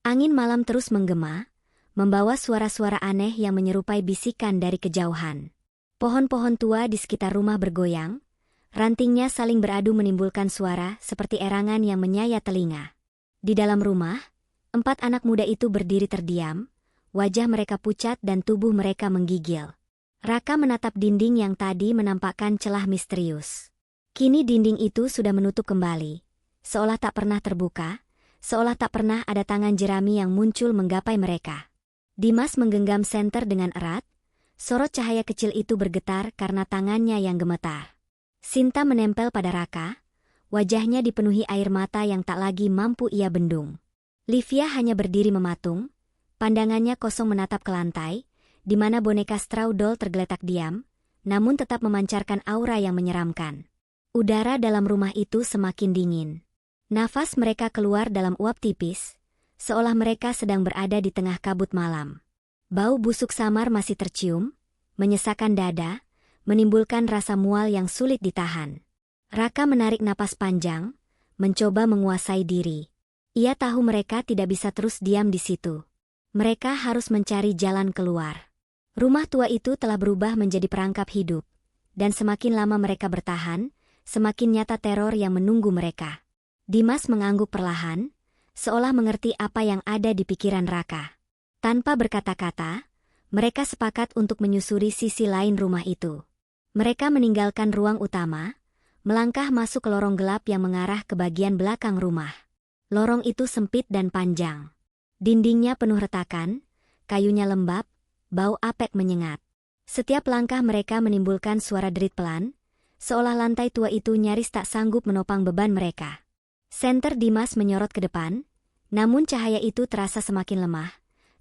Angin malam terus menggema, membawa suara-suara aneh yang menyerupai bisikan dari kejauhan. Pohon-pohon tua di sekitar rumah bergoyang, rantingnya saling beradu menimbulkan suara seperti erangan yang menyayat telinga. Di dalam rumah, 4 anak muda itu berdiri terdiam, wajah mereka pucat dan tubuh mereka menggigil. Raka menatap dinding yang tadi menampakkan celah misterius. Kini dinding itu sudah menutup kembali, seolah tak pernah terbuka, seolah tak pernah ada tangan jerami yang muncul menggapai mereka. Dimas menggenggam senter dengan erat, sorot cahaya kecil itu bergetar karena tangannya yang gemetar. Sinta menempel pada Raka, Wajahnya dipenuhi air mata yang tak lagi mampu ia bendung. Livia hanya berdiri mematung, pandangannya kosong menatap ke lantai, di mana boneka straw doll tergeletak diam, namun tetap memancarkan aura yang menyeramkan. Udara dalam rumah itu semakin dingin. Nafas mereka keluar dalam uap tipis, seolah mereka sedang berada di tengah kabut malam. Bau busuk samar masih tercium, menyesakkan dada, menimbulkan rasa mual yang sulit ditahan. Raka menarik napas panjang, mencoba menguasai diri. Ia tahu mereka tidak bisa terus diam di situ. Mereka harus mencari jalan keluar. Rumah tua itu telah berubah menjadi perangkap hidup, dan semakin lama mereka bertahan, semakin nyata teror yang menunggu mereka. Dimas mengangguk perlahan, seolah mengerti apa yang ada di pikiran Raka. Tanpa berkata-kata, mereka sepakat untuk menyusuri sisi lain rumah itu. Mereka meninggalkan ruang utama, melangkah masuk ke lorong gelap yang mengarah ke bagian belakang rumah. Lorong itu sempit dan panjang. Dindingnya penuh retakan, kayunya lembab, bau apek menyengat. Setiap langkah mereka menimbulkan suara derit pelan, seolah lantai tua itu nyaris tak sanggup menopang beban mereka. Senter Dimas menyorot ke depan, namun cahaya itu terasa semakin lemah,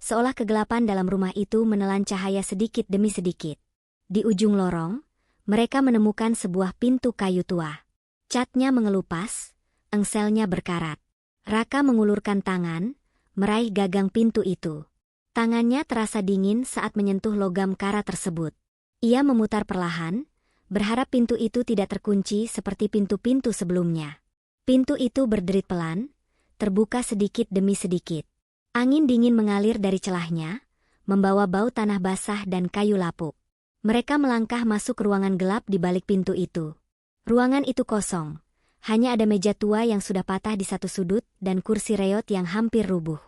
seolah kegelapan dalam rumah itu menelan cahaya sedikit demi sedikit. Di ujung lorong, mereka menemukan sebuah pintu kayu tua. Catnya mengelupas, engselnya berkarat. Raka mengulurkan tangan, meraih gagang pintu itu. Tangannya terasa dingin saat menyentuh logam kara tersebut. Ia memutar perlahan, berharap pintu itu tidak terkunci seperti pintu-pintu sebelumnya. Pintu itu berderit pelan, terbuka sedikit demi sedikit. Angin dingin mengalir dari celahnya, membawa bau tanah basah dan kayu lapuk. Mereka melangkah masuk ke ruangan gelap di balik pintu itu. Ruangan itu kosong. Hanya ada meja tua yang sudah patah di satu sudut dan kursi reot yang hampir rubuh.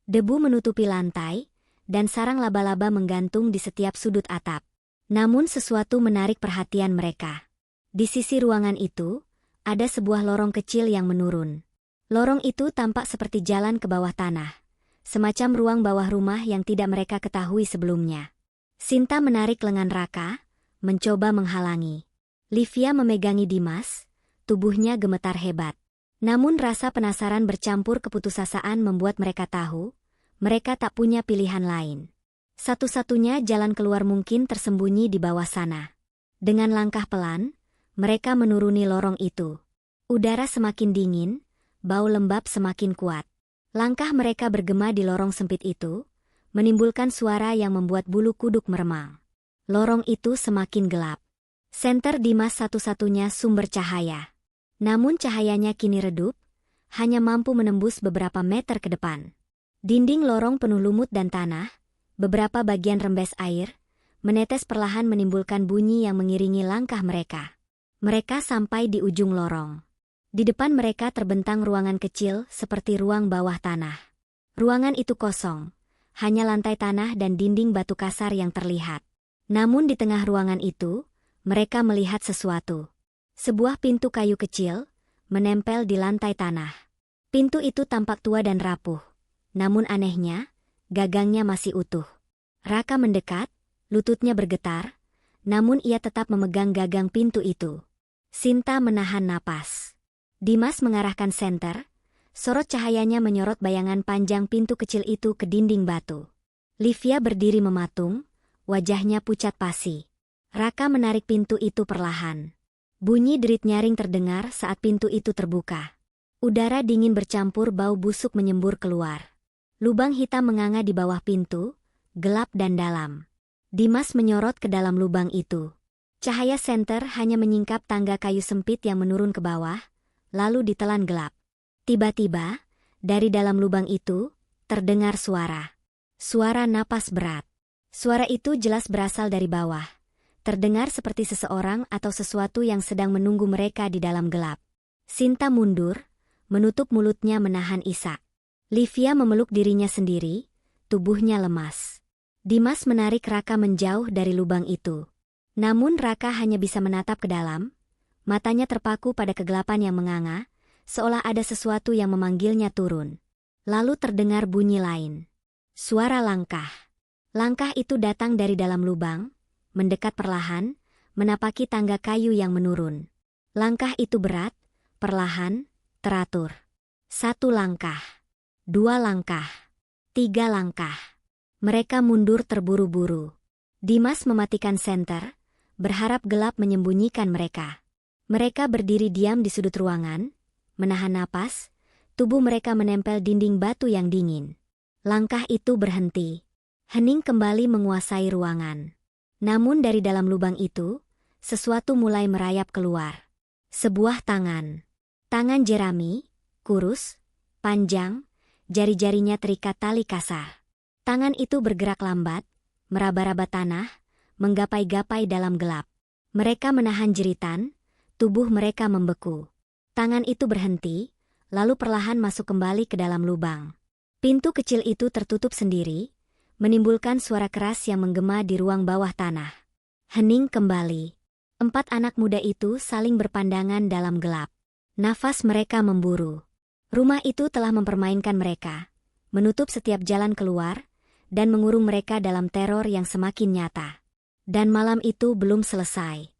Debu menutupi lantai, dan sarang laba-laba menggantung di setiap sudut atap. Namun sesuatu menarik perhatian mereka. Di sisi ruangan itu, ada sebuah lorong kecil yang menurun. Lorong itu tampak seperti jalan ke bawah tanah, semacam ruang bawah rumah yang tidak mereka ketahui sebelumnya. Sinta menarik lengan Raka, mencoba menghalangi. Livia memegangi Dimas, tubuhnya gemetar hebat. Namun rasa penasaran bercampur keputusasaan membuat mereka tahu, mereka tak punya pilihan lain. Satu-satunya jalan keluar mungkin tersembunyi di bawah sana. Dengan langkah pelan, mereka menuruni lorong itu. Udara semakin dingin, bau lembab semakin kuat. Langkah mereka bergema di lorong sempit itu, menimbulkan suara yang membuat bulu kuduk meremang. Lorong itu semakin gelap. Senter Dimas satu-satunya sumber cahaya. Namun cahayanya kini redup, hanya mampu menembus beberapa meter ke depan. Dinding lorong penuh lumut dan tanah, beberapa bagian rembes air, menetes perlahan menimbulkan bunyi yang mengiringi langkah mereka. Mereka sampai di ujung lorong. Di depan mereka terbentang ruangan kecil seperti ruang bawah tanah. Ruangan itu kosong. Hanya lantai tanah dan dinding batu kasar yang terlihat. Namun di tengah ruangan itu, mereka melihat sesuatu. Sebuah pintu kayu kecil, menempel di lantai tanah. Pintu itu tampak tua dan rapuh. Namun anehnya, gagangnya masih utuh. Raka mendekat, lututnya bergetar, namun ia tetap memegang gagang pintu itu. Sinta menahan napas. Dimas mengarahkan senter. Sorot cahayanya menyorot bayangan panjang pintu kecil itu ke dinding batu. Livia berdiri mematung, wajahnya pucat pasi. Raka menarik pintu itu perlahan. Bunyi derit nyaring terdengar saat pintu itu terbuka. Udara dingin bercampur bau busuk menyembur keluar. Lubang hitam menganga di bawah pintu, gelap dan dalam. Dimas menyorot ke dalam lubang itu. Cahaya senter hanya menyingkap tangga kayu sempit yang menurun ke bawah, lalu ditelan gelap. Tiba-tiba, dari dalam lubang itu, terdengar suara. Suara napas berat. Suara itu jelas berasal dari bawah. Terdengar seperti seseorang atau sesuatu yang sedang menunggu mereka di dalam gelap. Sinta mundur, menutup mulutnya menahan isak. Livia memeluk dirinya sendiri, tubuhnya lemas. Dimas menarik Raka menjauh dari lubang itu. Namun Raka hanya bisa menatap ke dalam, matanya terpaku pada kegelapan yang menganga, seolah ada sesuatu yang memanggilnya turun. Lalu terdengar bunyi lain. Suara langkah. Langkah itu datang dari dalam lubang, mendekat perlahan, menapaki tangga kayu yang menurun. Langkah itu berat, Perlahan, teratur. 1 langkah. 2 langkah. 3 langkah. Mereka mundur terburu-buru. Dimas mematikan senter, berharap gelap menyembunyikan mereka. Mereka berdiri diam di sudut ruangan, menahan napas, tubuh mereka menempel dinding batu yang dingin. Langkah itu berhenti. Hening kembali menguasai ruangan. Namun dari dalam lubang itu, sesuatu mulai merayap keluar. Sebuah tangan. Tangan Jeremy, kurus, panjang, jari-jarinya terikat tali kasar. Tangan itu bergerak lambat, meraba-raba tanah, menggapai-gapai dalam gelap. Mereka menahan jeritan, tubuh mereka membeku. Tangan itu berhenti, lalu perlahan masuk kembali ke dalam lubang. Pintu kecil itu tertutup sendiri, menimbulkan suara keras yang menggema di ruang bawah tanah. Hening kembali. 4 anak muda itu saling berpandangan dalam gelap. Nafas mereka memburu. Rumah itu telah mempermainkan mereka, menutup setiap jalan keluar, dan mengurung mereka dalam teror yang semakin nyata. Dan malam itu belum selesai.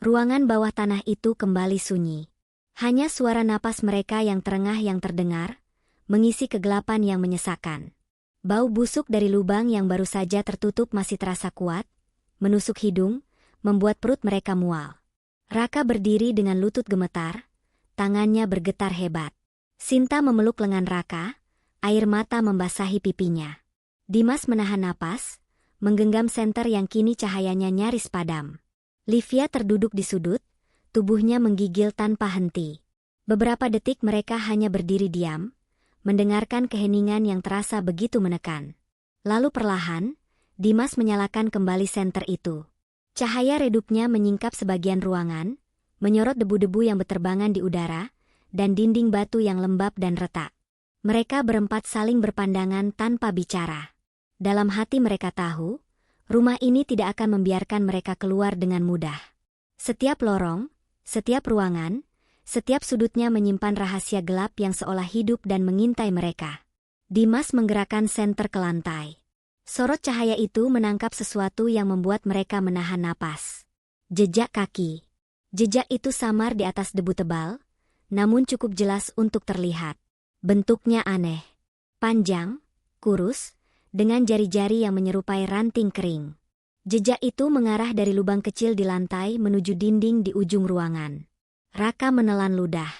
Ruangan bawah tanah itu kembali sunyi. Hanya suara napas mereka yang terengah yang terdengar, mengisi kegelapan yang menyesakan. Bau busuk dari lubang yang baru saja tertutup masih terasa kuat, menusuk hidung, membuat perut mereka mual. Raka berdiri dengan lutut gemetar, tangannya bergetar hebat. Sinta memeluk lengan Raka, air mata membasahi pipinya. Dimas menahan napas, menggenggam senter yang kini cahayanya nyaris padam. Livia terduduk di sudut, tubuhnya menggigil tanpa henti. Beberapa detik mereka hanya berdiri diam, mendengarkan keheningan yang terasa begitu menekan. Lalu perlahan, Dimas menyalakan kembali senter itu. Cahaya redupnya menyingkap sebagian ruangan, menyorot debu-debu yang berterbangan di udara, dan dinding batu yang lembab dan retak. Mereka berempat saling berpandangan tanpa bicara. Dalam hati mereka tahu, rumah ini tidak akan membiarkan mereka keluar dengan mudah. Setiap lorong, setiap ruangan, setiap sudutnya menyimpan rahasia gelap yang seolah hidup dan mengintai mereka. Dimas menggerakkan senter ke lantai. Sorot cahaya itu menangkap sesuatu yang membuat mereka menahan napas. Jejak kaki. Jejak itu samar di atas debu tebal, namun cukup jelas untuk terlihat. Bentuknya aneh. Panjang, kurus, dengan jari-jari yang menyerupai ranting kering. Jejak itu mengarah dari lubang kecil di lantai menuju dinding di ujung ruangan. Raka menelan ludah.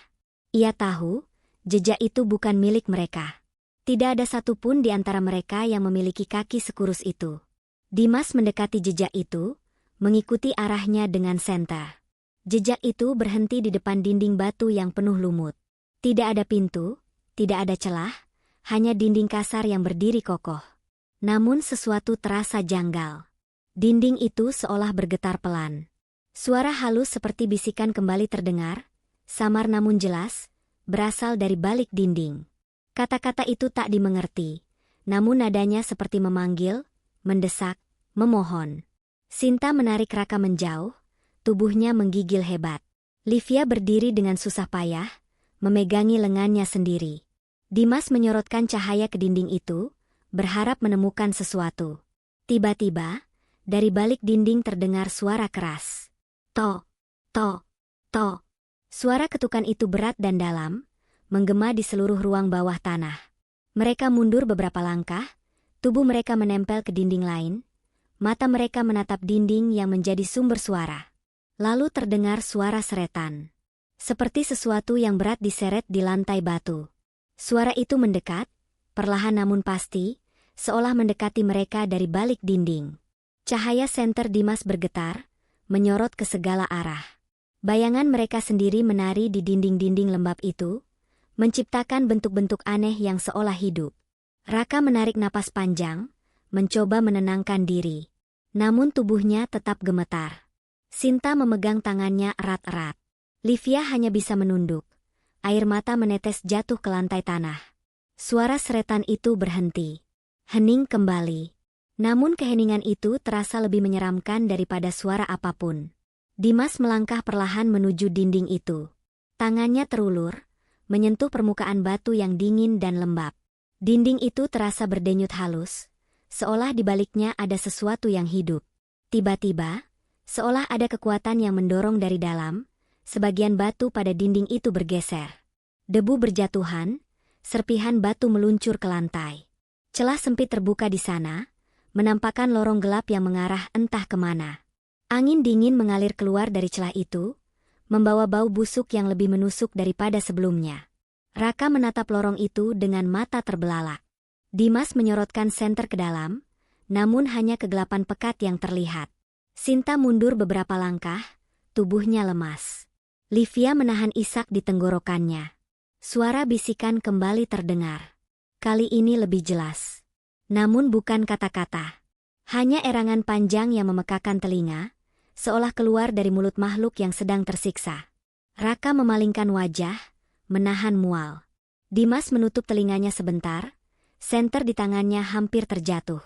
Ia tahu, jejak itu bukan milik mereka. Tidak ada satupun di antara mereka yang memiliki kaki sekurus itu. Dimas mendekati jejak itu, mengikuti arahnya dengan senter. Jejak itu berhenti di depan dinding batu yang penuh lumut. Tidak ada pintu, tidak ada celah, hanya dinding kasar yang berdiri kokoh. Namun sesuatu terasa janggal. Dinding itu seolah bergetar pelan. Suara halus seperti bisikan kembali terdengar, samar namun jelas, berasal dari balik dinding. Kata-kata itu tak dimengerti, namun nadanya seperti memanggil, mendesak, memohon. Sinta menarik Raka menjauh, tubuhnya menggigil hebat. Livia berdiri dengan susah payah, memegangi lengannya sendiri. Dimas menyorotkan cahaya ke dinding itu, berharap menemukan sesuatu. Tiba-tiba, dari balik dinding terdengar suara keras. To, to, to. Suara ketukan itu berat dan dalam, menggema di seluruh ruang bawah tanah. Mereka mundur beberapa langkah, tubuh mereka menempel ke dinding lain, mata mereka menatap dinding yang menjadi sumber suara. Lalu terdengar suara seretan. Seperti sesuatu yang berat diseret di lantai batu. Suara itu mendekat, perlahan namun pasti, seolah mendekati mereka dari balik dinding. Cahaya senter Dimas bergetar, menyorot ke segala arah. Bayangan mereka sendiri menari di dinding-dinding lembab itu, menciptakan bentuk-bentuk aneh yang seolah hidup. Raka menarik napas panjang, mencoba menenangkan diri. Namun tubuhnya tetap gemetar. Sinta memegang tangannya erat-erat. Livia hanya bisa menunduk. Air mata menetes jatuh ke lantai tanah. Suara seretan itu berhenti. Hening kembali. Namun keheningan itu terasa lebih menyeramkan daripada suara apapun. Dimas melangkah perlahan menuju dinding itu. Tangannya terulur, menyentuh permukaan batu yang dingin dan lembab. Dinding itu terasa berdenyut halus, seolah di baliknya ada sesuatu yang hidup. Tiba-tiba, Seolah ada kekuatan yang mendorong dari dalam, sebagian batu pada dinding itu bergeser. Debu berjatuhan, serpihan batu meluncur ke lantai. Celah sempit terbuka di sana, menampakkan lorong gelap yang mengarah entah kemana. Angin dingin mengalir keluar dari celah itu, membawa bau busuk yang lebih menusuk daripada sebelumnya. Raka menatap lorong itu dengan mata terbelalak. Dimas menyorotkan senter ke dalam, namun hanya kegelapan pekat yang terlihat. Sinta mundur beberapa langkah, tubuhnya lemas. Livia menahan isak di tenggorokannya. Suara bisikan kembali terdengar. Kali ini lebih jelas. Namun bukan kata-kata. Hanya erangan panjang yang memekakan telinga, seolah keluar dari mulut makhluk yang sedang tersiksa. Raka memalingkan wajah, menahan mual. Dimas menutup telinganya sebentar, senter di tangannya hampir terjatuh.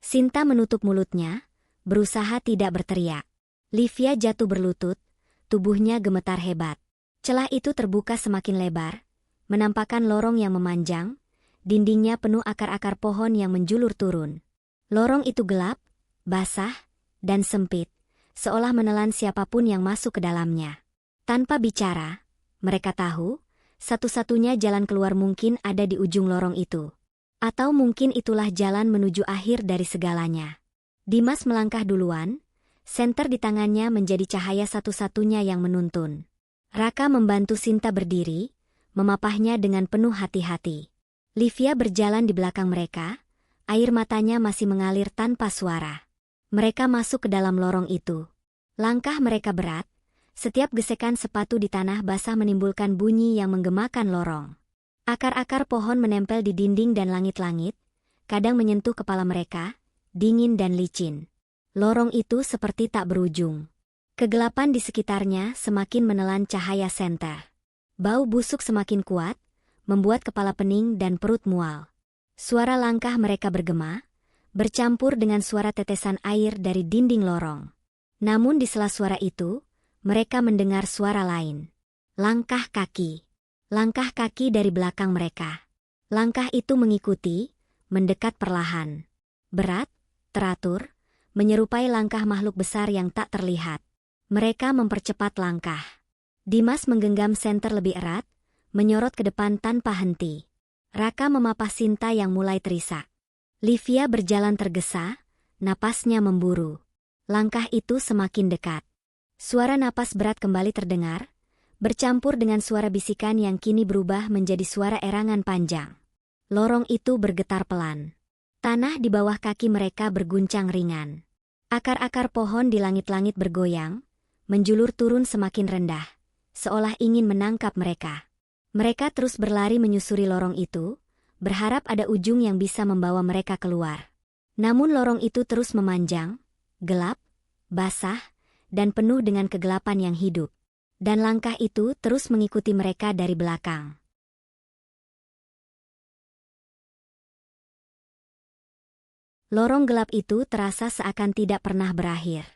Sinta menutup mulutnya, berusaha tidak berteriak. Livia jatuh berlutut, tubuhnya gemetar hebat. Celah itu terbuka semakin lebar, menampakkan lorong yang memanjang, dindingnya penuh akar-akar pohon yang menjulur turun. Lorong itu gelap, basah, dan sempit, seolah menelan siapapun yang masuk ke dalamnya. Tanpa bicara, mereka tahu, satu-satunya jalan keluar mungkin ada di ujung lorong itu. Atau mungkin itulah jalan menuju akhir dari segalanya. Dimas melangkah duluan, senter di tangannya menjadi cahaya satu-satunya yang menuntun. Raka membantu Sinta berdiri, memapahnya dengan penuh hati-hati. Livia berjalan di belakang mereka, air matanya masih mengalir tanpa suara. Mereka masuk ke dalam lorong itu. Langkah mereka berat, setiap gesekan sepatu di tanah basah menimbulkan bunyi yang menggemakan lorong. Akar-akar pohon menempel di dinding dan langit-langit, kadang menyentuh kepala mereka, dingin dan licin. Lorong itu seperti tak berujung. Kegelapan di sekitarnya semakin menelan cahaya senter. Bau busuk semakin kuat, membuat kepala pening dan perut mual. Suara langkah mereka bergema, bercampur dengan suara tetesan air dari dinding lorong. Namun di sela suara itu, mereka mendengar suara lain. Langkah kaki. Langkah kaki dari belakang mereka. Langkah itu mengikuti, mendekat perlahan. Berat, teratur, menyerupai langkah makhluk besar yang tak terlihat. Mereka mempercepat langkah. Dimas menggenggam senter lebih erat, menyorot ke depan tanpa henti. Raka memapah Sinta yang mulai terisak. Livia berjalan tergesa, napasnya memburu. Langkah itu semakin dekat. Suara napas berat kembali terdengar, bercampur dengan suara bisikan yang kini berubah menjadi suara erangan panjang. Lorong itu bergetar pelan. Tanah di bawah kaki mereka berguncang ringan. Akar-akar pohon di langit-langit bergoyang, menjulur turun semakin rendah, seolah ingin menangkap mereka. Mereka terus berlari menyusuri lorong itu, berharap ada ujung yang bisa membawa mereka keluar. Namun lorong itu terus memanjang, gelap, basah, dan penuh dengan kegelapan yang hidup. Dan langkah itu terus mengikuti mereka dari belakang. Lorong gelap itu terasa seakan tidak pernah berakhir.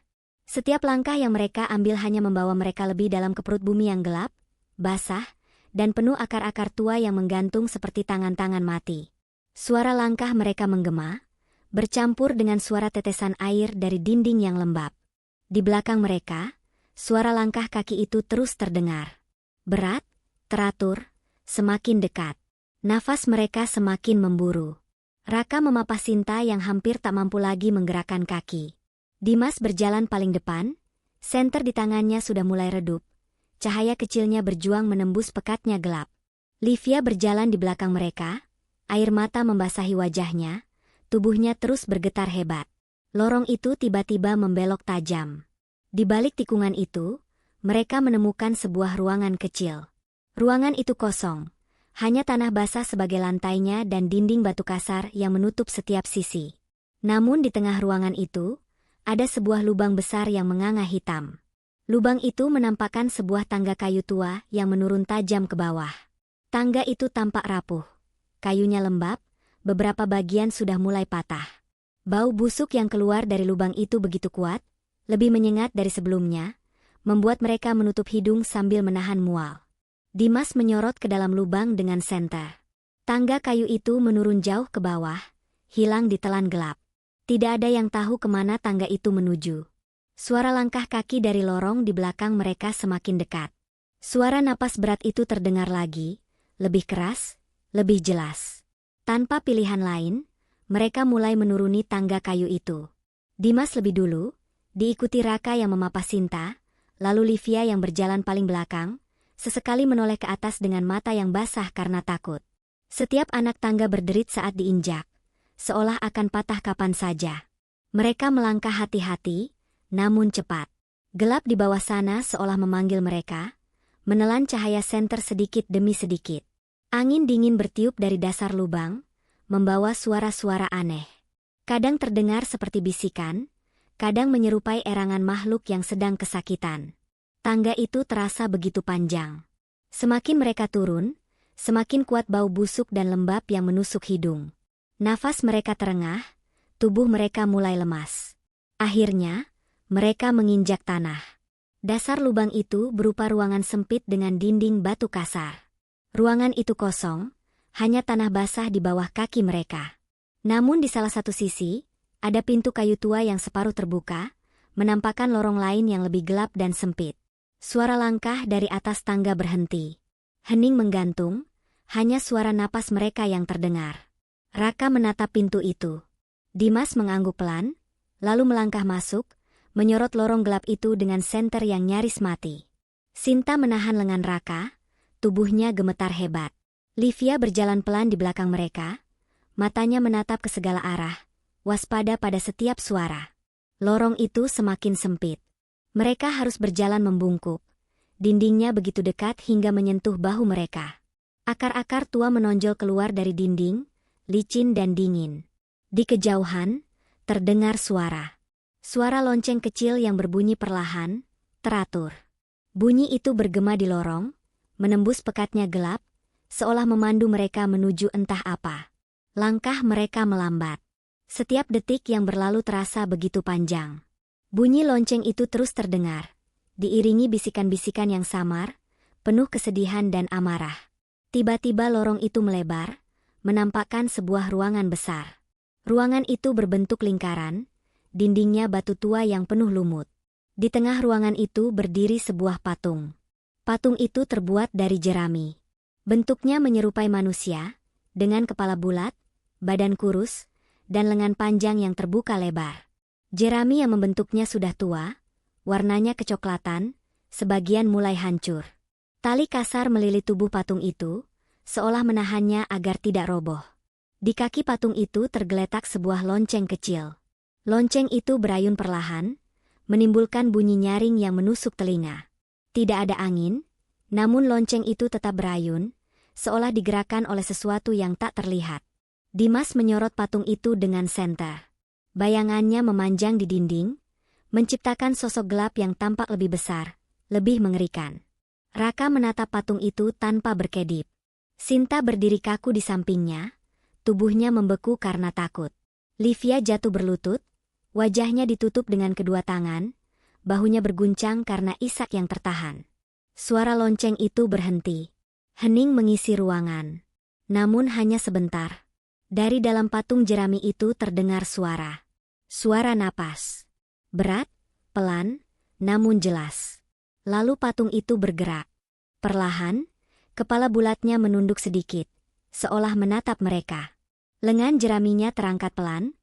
Setiap langkah yang mereka ambil hanya membawa mereka lebih dalam ke perut bumi yang gelap, basah, dan penuh akar-akar tua yang menggantung seperti tangan-tangan mati. Suara langkah mereka menggema, bercampur dengan suara tetesan air dari dinding yang lembab. Di belakang mereka, suara langkah kaki itu terus terdengar. Berat, teratur, semakin dekat. Nafas mereka semakin memburu. Raka memapah Sinta yang hampir tak mampu lagi menggerakkan kaki. Dimas berjalan paling depan, senter di tangannya sudah mulai redup. Cahaya kecilnya berjuang menembus pekatnya gelap. Livia berjalan di belakang mereka, air mata membasahi wajahnya, tubuhnya terus bergetar hebat. Lorong itu tiba-tiba membelok tajam. Di balik tikungan itu, mereka menemukan sebuah ruangan kecil. Ruangan itu kosong, hanya tanah basah sebagai lantainya dan dinding batu kasar yang menutup setiap sisi. Namun di tengah ruangan itu, ada sebuah lubang besar yang menganga hitam. Lubang itu menampakkan sebuah tangga kayu tua yang menurun tajam ke bawah. Tangga itu tampak rapuh. Kayunya lembab, beberapa bagian sudah mulai patah. Bau busuk yang keluar dari lubang itu begitu kuat, lebih menyengat dari sebelumnya, membuat mereka menutup hidung sambil menahan mual. Dimas menyorot ke dalam lubang dengan senter. Tangga kayu itu menurun jauh ke bawah, hilang di telan gelap. Tidak ada yang tahu kemana tangga itu menuju. Suara langkah kaki dari lorong di belakang mereka semakin dekat. Suara napas berat itu terdengar lagi, lebih keras, lebih jelas. Tanpa pilihan lain, mereka mulai menuruni tangga kayu itu. Dimas lebih dulu, diikuti Raka yang memapas Sinta, lalu Livia yang berjalan paling belakang, sesekali menoleh ke atas dengan mata yang basah karena takut. Setiap anak tangga berderit saat diinjak, seolah akan patah kapan saja. Mereka melangkah hati-hati, namun cepat. Gelap di bawah sana seolah memanggil mereka, menelan cahaya senter sedikit demi sedikit. Angin dingin bertiup dari dasar lubang, membawa suara-suara aneh. Kadang terdengar seperti bisikan, kadang menyerupai erangan makhluk yang sedang kesakitan. Tangga itu terasa begitu panjang. Semakin mereka turun, semakin kuat bau busuk dan lembab yang menusuk hidung. Nafas mereka terengah, tubuh mereka mulai lemas. Akhirnya, mereka menginjak tanah. Dasar lubang itu berupa ruangan sempit dengan dinding batu kasar. Ruangan itu kosong, hanya tanah basah di bawah kaki mereka. Namun di salah satu sisi, ada pintu kayu tua yang separuh terbuka, menampakkan lorong lain yang lebih gelap dan sempit. Suara langkah dari atas tangga berhenti. Hening menggantung, hanya suara napas mereka yang terdengar. Raka menatap pintu itu. Dimas mengangguk pelan, lalu melangkah masuk, menyorot lorong gelap itu dengan senter yang nyaris mati. Sinta menahan lengan Raka, tubuhnya gemetar hebat. Livia berjalan pelan di belakang mereka, matanya menatap ke segala arah, waspada pada setiap suara. Lorong itu semakin sempit. Mereka harus berjalan membungkuk. Dindingnya begitu dekat hingga menyentuh bahu mereka. Akar-akar tua menonjol keluar dari dinding, licin dan dingin. Di kejauhan, terdengar suara. Suara lonceng kecil yang berbunyi perlahan, teratur. Bunyi itu bergema di lorong, menembus pekatnya gelap, seolah memandu mereka menuju entah apa. Langkah mereka melambat. Setiap detik yang berlalu terasa begitu panjang. Bunyi lonceng itu terus terdengar, diiringi bisikan-bisikan yang samar, penuh kesedihan dan amarah. Tiba-tiba lorong itu melebar, menampakkan sebuah ruangan besar. Ruangan itu berbentuk lingkaran, dindingnya batu tua yang penuh lumut. Di tengah ruangan itu berdiri sebuah patung. Patung itu terbuat dari jerami. Bentuknya menyerupai manusia, dengan kepala bulat, badan kurus, dan lengan panjang yang terbuka lebar. Jerami yang membentuknya sudah tua, warnanya kecoklatan, sebagian mulai hancur. Tali kasar melilit tubuh patung itu, seolah menahannya agar tidak roboh. Di kaki patung itu tergeletak sebuah lonceng kecil. Lonceng itu berayun perlahan, menimbulkan bunyi nyaring yang menusuk telinga. Tidak ada angin, namun lonceng itu tetap berayun, seolah digerakkan oleh sesuatu yang tak terlihat. Dimas menyorot patung itu dengan senter. Bayangannya memanjang di dinding, menciptakan sosok gelap yang tampak lebih besar, lebih mengerikan. Raka menatap patung itu tanpa berkedip. Sinta berdiri kaku di sampingnya, tubuhnya membeku karena takut. Livia jatuh berlutut, wajahnya ditutup dengan kedua tangan, bahunya berguncang karena isak yang tertahan. Suara lonceng itu berhenti. Hening mengisi ruangan. Namun hanya sebentar. Dari dalam patung jerami itu terdengar suara. Suara napas. Berat, pelan, namun jelas. Lalu patung itu bergerak. Perlahan, kepala bulatnya menunduk sedikit, seolah menatap mereka. Lengan jeraminya terangkat pelan,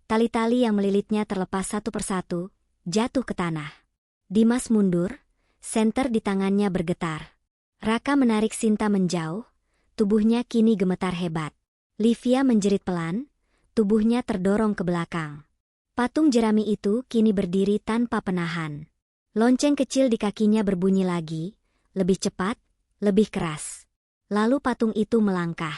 tali-tali yang melilitnya terlepas satu persatu, jatuh ke tanah. Dimas mundur, senter di tangannya bergetar. Raka menarik Sinta menjauh, tubuhnya kini gemetar hebat. Livia menjerit pelan, tubuhnya terdorong ke belakang. Patung jerami itu kini berdiri tanpa penahan. Lonceng kecil di kakinya berbunyi lagi, lebih cepat, lebih keras. Lalu patung itu melangkah.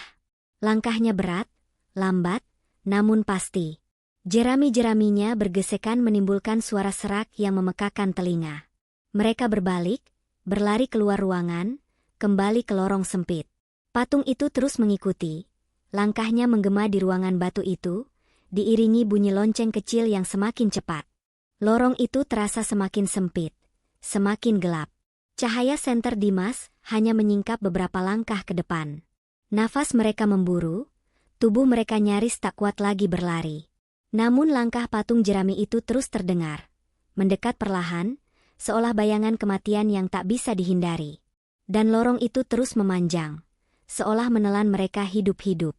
Langkahnya berat, lambat, namun pasti. Jerami-jeraminya bergesekan menimbulkan suara serak yang memekakan telinga. Mereka berbalik, berlari keluar ruangan, kembali ke lorong sempit. Patung itu terus mengikuti. Langkahnya menggema di ruangan batu itu, diiringi bunyi lonceng kecil yang semakin cepat. Lorong itu terasa semakin sempit, semakin gelap. Cahaya senter Dimas hanya menyingkap beberapa langkah ke depan. Nafas mereka memburu, tubuh mereka nyaris tak kuat lagi berlari. Namun langkah patung jerami itu terus terdengar, mendekat perlahan, seolah bayangan kematian yang tak bisa dihindari. Dan lorong itu terus memanjang, seolah menelan mereka hidup-hidup.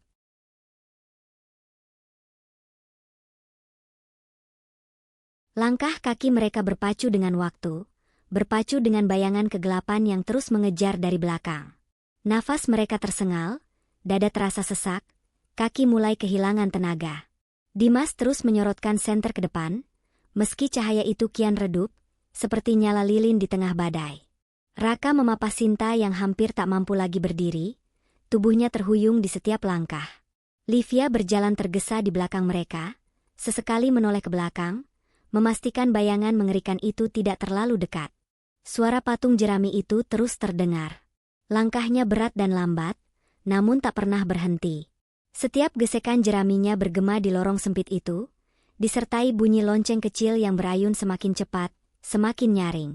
Langkah kaki mereka berpacu dengan waktu, berpacu dengan bayangan kegelapan yang terus mengejar dari belakang. Nafas mereka tersengal, dada terasa sesak, kaki mulai kehilangan tenaga. Dimas terus menyorotkan senter ke depan, meski cahaya itu kian redup, seperti nyala lilin di tengah badai. Raka memapah Sinta yang hampir tak mampu lagi berdiri, tubuhnya terhuyung di setiap langkah. Livia berjalan tergesa di belakang mereka, sesekali menoleh ke belakang, memastikan bayangan mengerikan itu tidak terlalu dekat. Suara patung jerami itu terus terdengar. Langkahnya berat dan lambat, namun tak pernah berhenti. Setiap gesekan jeraminya bergema di lorong sempit itu, disertai bunyi lonceng kecil yang berayun semakin cepat, semakin nyaring.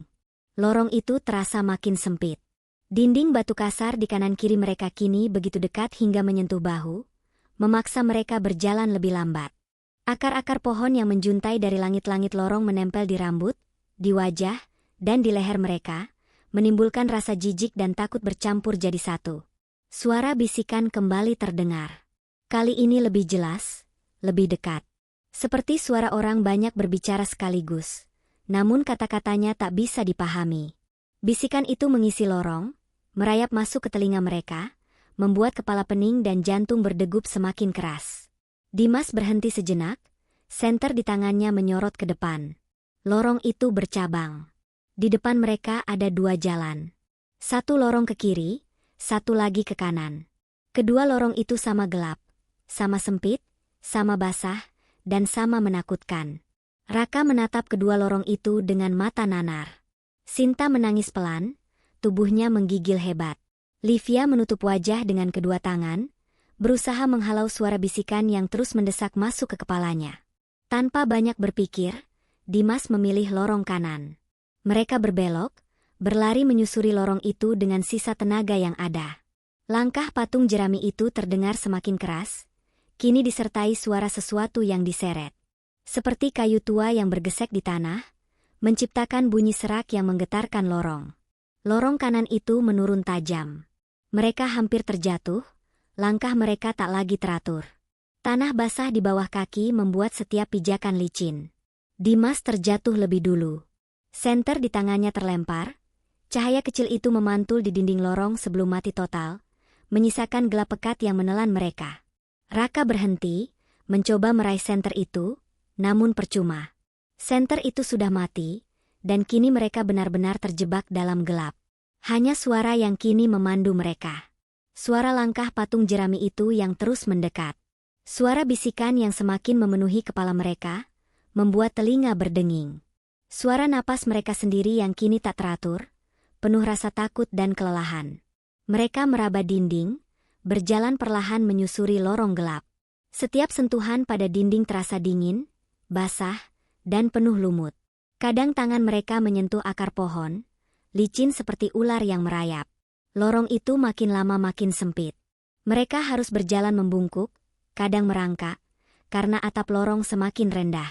Lorong itu terasa makin sempit. Dinding batu kasar di kanan kiri mereka kini begitu dekat hingga menyentuh bahu, memaksa mereka berjalan lebih lambat. Akar-akar pohon yang menjuntai dari langit-langit lorong menempel di rambut, di wajah, dan di leher mereka, menimbulkan rasa jijik dan takut bercampur jadi satu. Suara bisikan kembali terdengar. Kali ini lebih jelas, lebih dekat. Seperti suara orang banyak berbicara sekaligus, namun kata-katanya tak bisa dipahami. Bisikan itu mengisi lorong, merayap masuk ke telinga mereka, membuat kepala pening dan jantung berdegup semakin keras. Dimas berhenti sejenak, senter di tangannya menyorot ke depan. Lorong itu bercabang. Di depan mereka ada dua jalan. Satu lorong ke kiri, satu lagi ke kanan. Kedua lorong itu sama gelap, sama sempit, sama basah, dan sama menakutkan. Raka menatap kedua lorong itu dengan mata nanar. Sinta menangis pelan, tubuhnya menggigil hebat. Livia menutup wajah dengan kedua tangan, berusaha menghalau suara bisikan yang terus mendesak masuk ke kepalanya. Tanpa banyak berpikir, Dimas memilih lorong kanan. Mereka berbelok, berlari menyusuri lorong itu dengan sisa tenaga yang ada. Langkah patung jerami itu terdengar semakin keras, kini disertai suara sesuatu yang diseret. Seperti kayu tua yang bergesek di tanah, menciptakan bunyi serak yang menggetarkan lorong. Lorong kanan itu menurun tajam. Mereka hampir terjatuh, langkah mereka tak lagi teratur. Tanah basah di bawah kaki membuat setiap pijakan licin. Dimas terjatuh lebih dulu. Senter di tangannya terlempar, cahaya kecil itu memantul di dinding lorong sebelum mati total, menyisakan gelap pekat yang menelan mereka. Raka berhenti, mencoba meraih senter itu, namun percuma. Senter itu sudah mati, dan kini mereka benar-benar terjebak dalam gelap. Hanya suara yang kini memandu mereka. Suara langkah patung jerami itu yang terus mendekat. Suara bisikan yang semakin memenuhi kepala mereka, membuat telinga berdenging. Suara napas mereka sendiri yang kini tak teratur, penuh rasa takut dan kelelahan. Mereka meraba dinding, berjalan perlahan menyusuri lorong gelap. Setiap sentuhan pada dinding terasa dingin, basah, dan penuh lumut. Kadang tangan mereka menyentuh akar pohon, licin seperti ular yang merayap. Lorong itu makin lama makin sempit. Mereka harus berjalan membungkuk, kadang merangkak, karena atap lorong semakin rendah.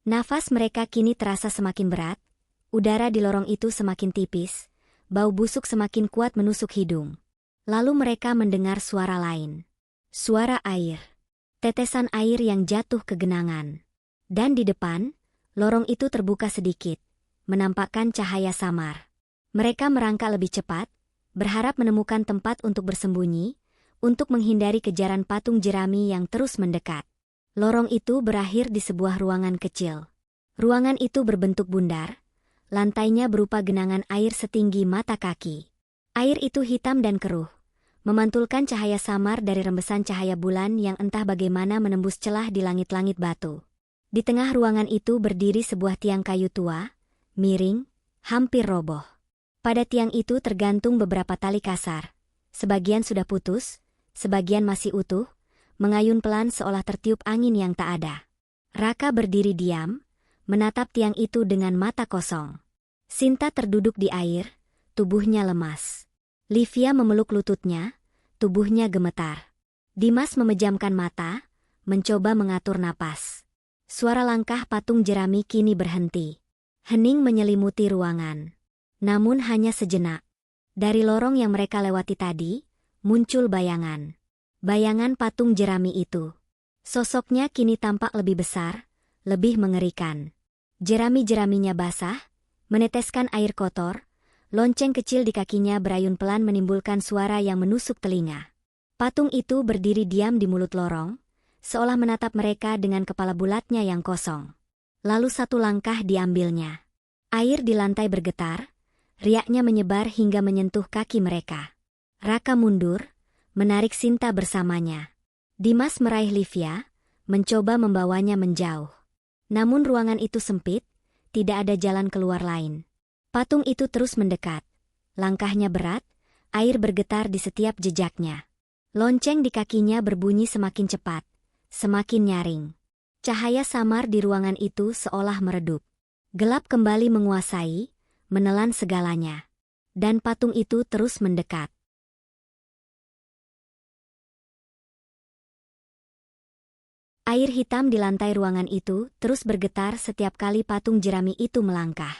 Nafas mereka kini terasa semakin berat, udara di lorong itu semakin tipis, bau busuk semakin kuat menusuk hidung. Lalu mereka mendengar suara lain. Suara air. Tetesan air yang jatuh ke genangan. Dan di depan, lorong itu terbuka sedikit, menampakkan cahaya samar. Mereka merangkak lebih cepat, berharap menemukan tempat untuk bersembunyi, untuk menghindari kejaran patung jerami yang terus mendekat. Lorong itu berakhir di sebuah ruangan kecil. Ruangan itu berbentuk bundar, lantainya berupa genangan air setinggi mata kaki. Air itu hitam dan keruh, memantulkan cahaya samar dari rembesan cahaya bulan yang entah bagaimana menembus celah di langit-langit batu. Di tengah ruangan itu berdiri sebuah tiang kayu tua, miring, hampir roboh. Pada tiang itu tergantung beberapa tali kasar. Sebagian sudah putus, sebagian masih utuh, mengayun pelan seolah tertiup angin yang tak ada. Raka berdiri diam, menatap tiang itu dengan mata kosong. Sinta terduduk di air, tubuhnya lemas. Livia memeluk lututnya, tubuhnya gemetar. Dimas memejamkan mata, mencoba mengatur napas. Suara langkah patung jerami kini berhenti. Hening menyelimuti ruangan. Namun hanya sejenak. Dari lorong yang mereka lewati tadi, muncul bayangan. Bayangan patung jerami itu. Sosoknya kini tampak lebih besar, lebih mengerikan. Jerami-jeraminya basah, meneteskan air kotor, lonceng kecil di kakinya berayun pelan menimbulkan suara yang menusuk telinga. Patung itu berdiri diam di mulut lorong, seolah menatap mereka dengan kepala bulatnya yang kosong. Lalu satu langkah diambilnya. Air di lantai bergetar, riaknya menyebar hingga menyentuh kaki mereka. Raka mundur, menarik Sinta bersamanya. Dimas meraih Livia, mencoba membawanya menjauh. Namun ruangan itu sempit, tidak ada jalan keluar lain. Patung itu terus mendekat. Langkahnya berat, air bergetar di setiap jejaknya. Lonceng di kakinya berbunyi semakin cepat, semakin nyaring. Cahaya samar di ruangan itu seolah meredup. Gelap kembali menguasai, menelan segalanya. Dan patung itu terus mendekat. Air hitam di lantai ruangan itu terus bergetar setiap kali patung jerami itu melangkah.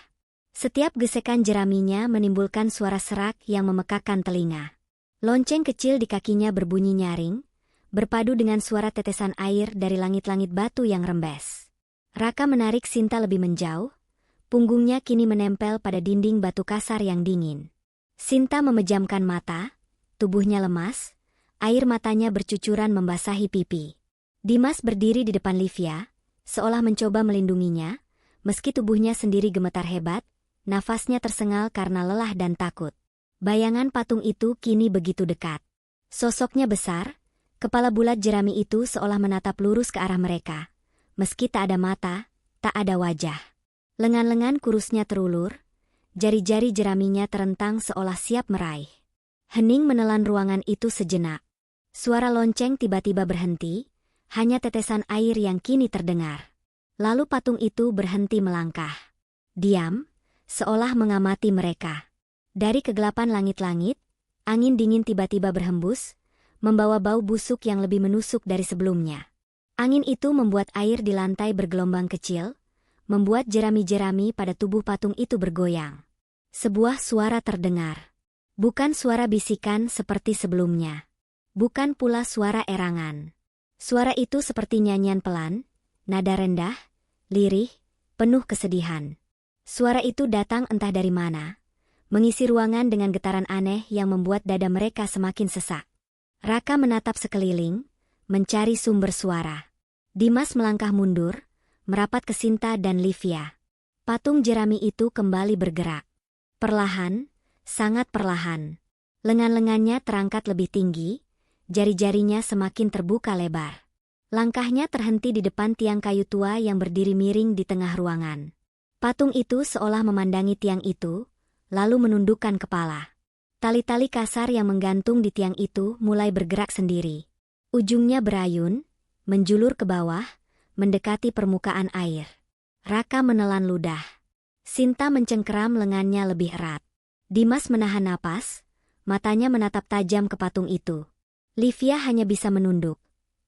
Setiap gesekan jeraminya menimbulkan suara serak yang memekakkan telinga. Lonceng kecil di kakinya berbunyi nyaring, berpadu dengan suara tetesan air dari langit-langit batu yang rembes. Raka menarik Sinta lebih menjauh, punggungnya kini menempel pada dinding batu kasar yang dingin. Sinta memejamkan mata, tubuhnya lemas, air matanya bercucuran membasahi pipi. Dimas berdiri di depan Livia, seolah mencoba melindunginya, meski tubuhnya sendiri gemetar hebat, nafasnya tersengal karena lelah dan takut. Bayangan patung itu kini begitu dekat. Sosoknya besar, kepala bulat jerami itu seolah menatap lurus ke arah mereka. Meski tak ada mata, tak ada wajah. Lengan-lengan kurusnya terulur, jari-jari jeraminya terentang seolah siap meraih. Hening menelan ruangan itu sejenak. Suara lonceng tiba-tiba berhenti, hanya tetesan air yang kini terdengar. Lalu patung itu berhenti melangkah. Diam, seolah mengamati mereka. Dari kegelapan langit-langit, angin dingin tiba-tiba berhembus, membawa bau busuk yang lebih menusuk dari sebelumnya. Angin itu membuat air di lantai bergelombang kecil, membuat jerami-jerami pada tubuh patung itu bergoyang. Sebuah suara terdengar. Bukan suara bisikan seperti sebelumnya. Bukan pula suara erangan. Suara itu seperti nyanyian pelan, nada rendah, lirih, penuh kesedihan. Suara itu datang entah dari mana, mengisi ruangan dengan getaran aneh yang membuat dada mereka semakin sesak. Raka menatap sekeliling, mencari sumber suara. Dimas melangkah mundur, merapat ke Sinta dan Livia. Patung jerami itu kembali bergerak. Perlahan, sangat perlahan. Lengan-lengannya terangkat lebih tinggi, jari-jarinya semakin terbuka lebar. Langkahnya terhenti di depan tiang kayu tua yang berdiri miring di tengah ruangan. Patung itu seolah memandangi tiang itu, lalu menundukkan kepala. Tali-tali kasar yang menggantung di tiang itu mulai bergerak sendiri. Ujungnya berayun, menjulur ke bawah, mendekati permukaan air. Raka menelan ludah. Sinta mencengkeram lengannya lebih erat. Dimas menahan napas, matanya menatap tajam ke patung itu. Livia hanya bisa menunduk.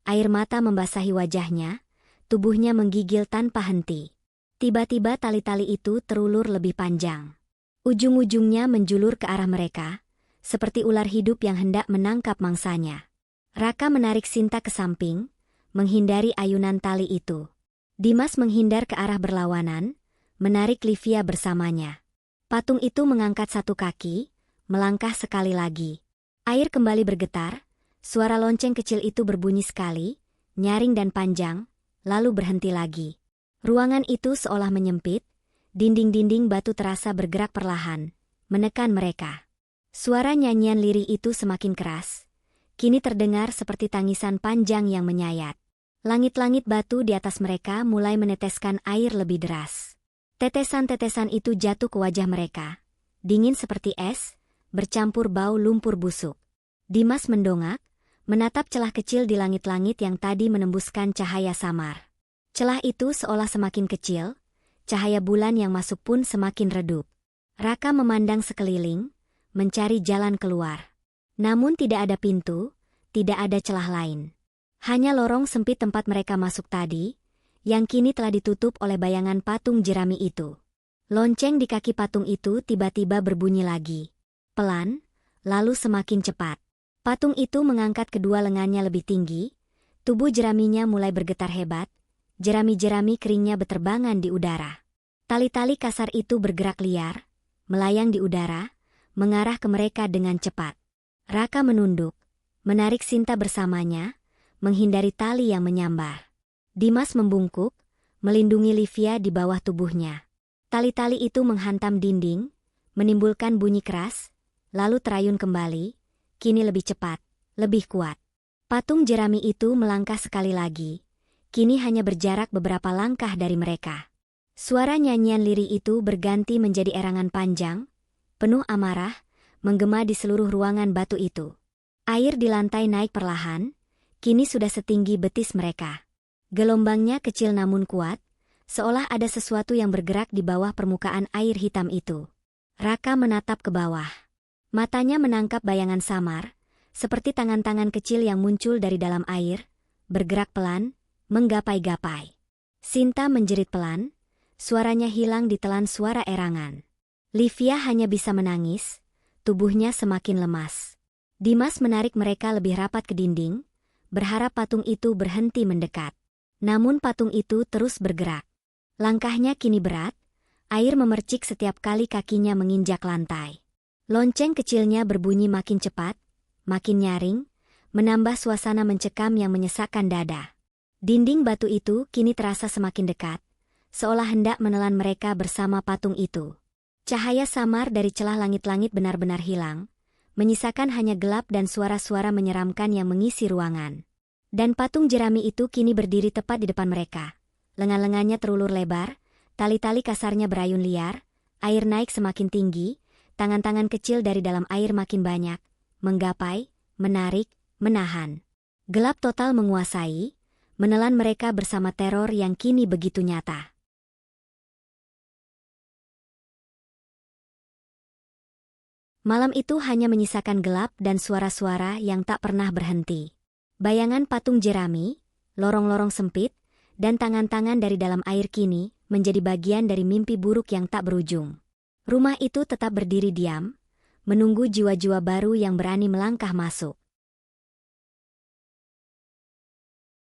Air mata membasahi wajahnya, tubuhnya menggigil tanpa henti. Tiba-tiba tali-tali itu terulur lebih panjang. Ujung-ujungnya menjulur ke arah mereka, seperti ular hidup yang hendak menangkap mangsanya. Raka menarik Sinta ke samping, menghindari ayunan tali itu. Dimas menghindar ke arah berlawanan, menarik Livia bersamanya. Patung itu mengangkat satu kaki, melangkah sekali lagi. Air kembali bergetar, suara lonceng kecil itu berbunyi sekali, nyaring dan panjang, lalu berhenti lagi. Ruangan itu seolah menyempit, dinding-dinding batu terasa bergerak perlahan, menekan mereka. Suara nyanyian lirih itu semakin keras, kini terdengar seperti tangisan panjang yang menyayat. Langit-langit batu di atas mereka mulai meneteskan air lebih deras. Tetesan-tetesan itu jatuh ke wajah mereka, dingin seperti es, bercampur bau lumpur busuk. Dimas mendongak, menatap celah kecil di langit-langit yang tadi menembuskan cahaya samar. Celah itu seolah semakin kecil, cahaya bulan yang masuk pun semakin redup. Raka memandang sekeliling, mencari jalan keluar. Namun tidak ada pintu, tidak ada celah lain. Hanya lorong sempit tempat mereka masuk tadi, yang kini telah ditutup oleh bayangan patung jerami itu. Lonceng di kaki patung itu tiba-tiba berbunyi lagi. Pelan, lalu semakin cepat. Patung itu mengangkat kedua lengannya lebih tinggi, tubuh jeraminya mulai bergetar hebat, jerami-jerami keringnya beterbangan di udara. Tali-tali kasar itu bergerak liar, melayang di udara, mengarah ke mereka dengan cepat. Raka menunduk, menarik Sinta bersamanya, menghindari tali yang menyambar. Dimas membungkuk, melindungi Livia di bawah tubuhnya. Tali-tali itu menghantam dinding, menimbulkan bunyi keras, lalu terayun kembali, kini lebih cepat, lebih kuat. Patung jerami itu melangkah sekali lagi, kini hanya berjarak beberapa langkah dari mereka. Suara nyanyian lirih itu berganti menjadi erangan panjang, penuh amarah, menggema di seluruh ruangan batu itu. Air di lantai naik perlahan, kini sudah setinggi betis mereka. Gelombangnya kecil namun kuat, seolah ada sesuatu yang bergerak di bawah permukaan air hitam itu. Raka menatap ke bawah. Matanya menangkap bayangan samar, seperti tangan-tangan kecil yang muncul dari dalam air, bergerak pelan, menggapai-gapai. Sinta menjerit pelan, suaranya hilang ditelan suara erangan. Livia hanya bisa menangis, tubuhnya semakin lemas. Dimas menarik mereka lebih rapat ke dinding, berharap patung itu berhenti mendekat. Namun patung itu terus bergerak. Langkahnya kini berat, air memercik setiap kali kakinya menginjak lantai. Lonceng kecilnya berbunyi makin cepat, makin nyaring, menambah suasana mencekam yang menyesakkan dada. Dinding batu itu kini terasa semakin dekat, seolah hendak menelan mereka bersama patung itu. Cahaya samar dari celah langit-langit benar-benar hilang, menyisakan hanya gelap dan suara-suara menyeramkan yang mengisi ruangan. Dan patung jerami itu kini berdiri tepat di depan mereka. Lengan-lengannya terulur lebar, tali-tali kasarnya berayun liar, air naik semakin tinggi, tangan-tangan kecil dari dalam air makin banyak, menggapai, menarik, menahan. Gelap total menguasai, menelan mereka bersama teror yang kini begitu nyata. Malam itu hanya menyisakan gelap dan suara-suara yang tak pernah berhenti. Bayangan patung jerami, lorong-lorong sempit, dan tangan-tangan dari dalam air kini menjadi bagian dari mimpi buruk yang tak berujung. Rumah itu tetap berdiri diam, menunggu jiwa-jiwa baru yang berani melangkah masuk.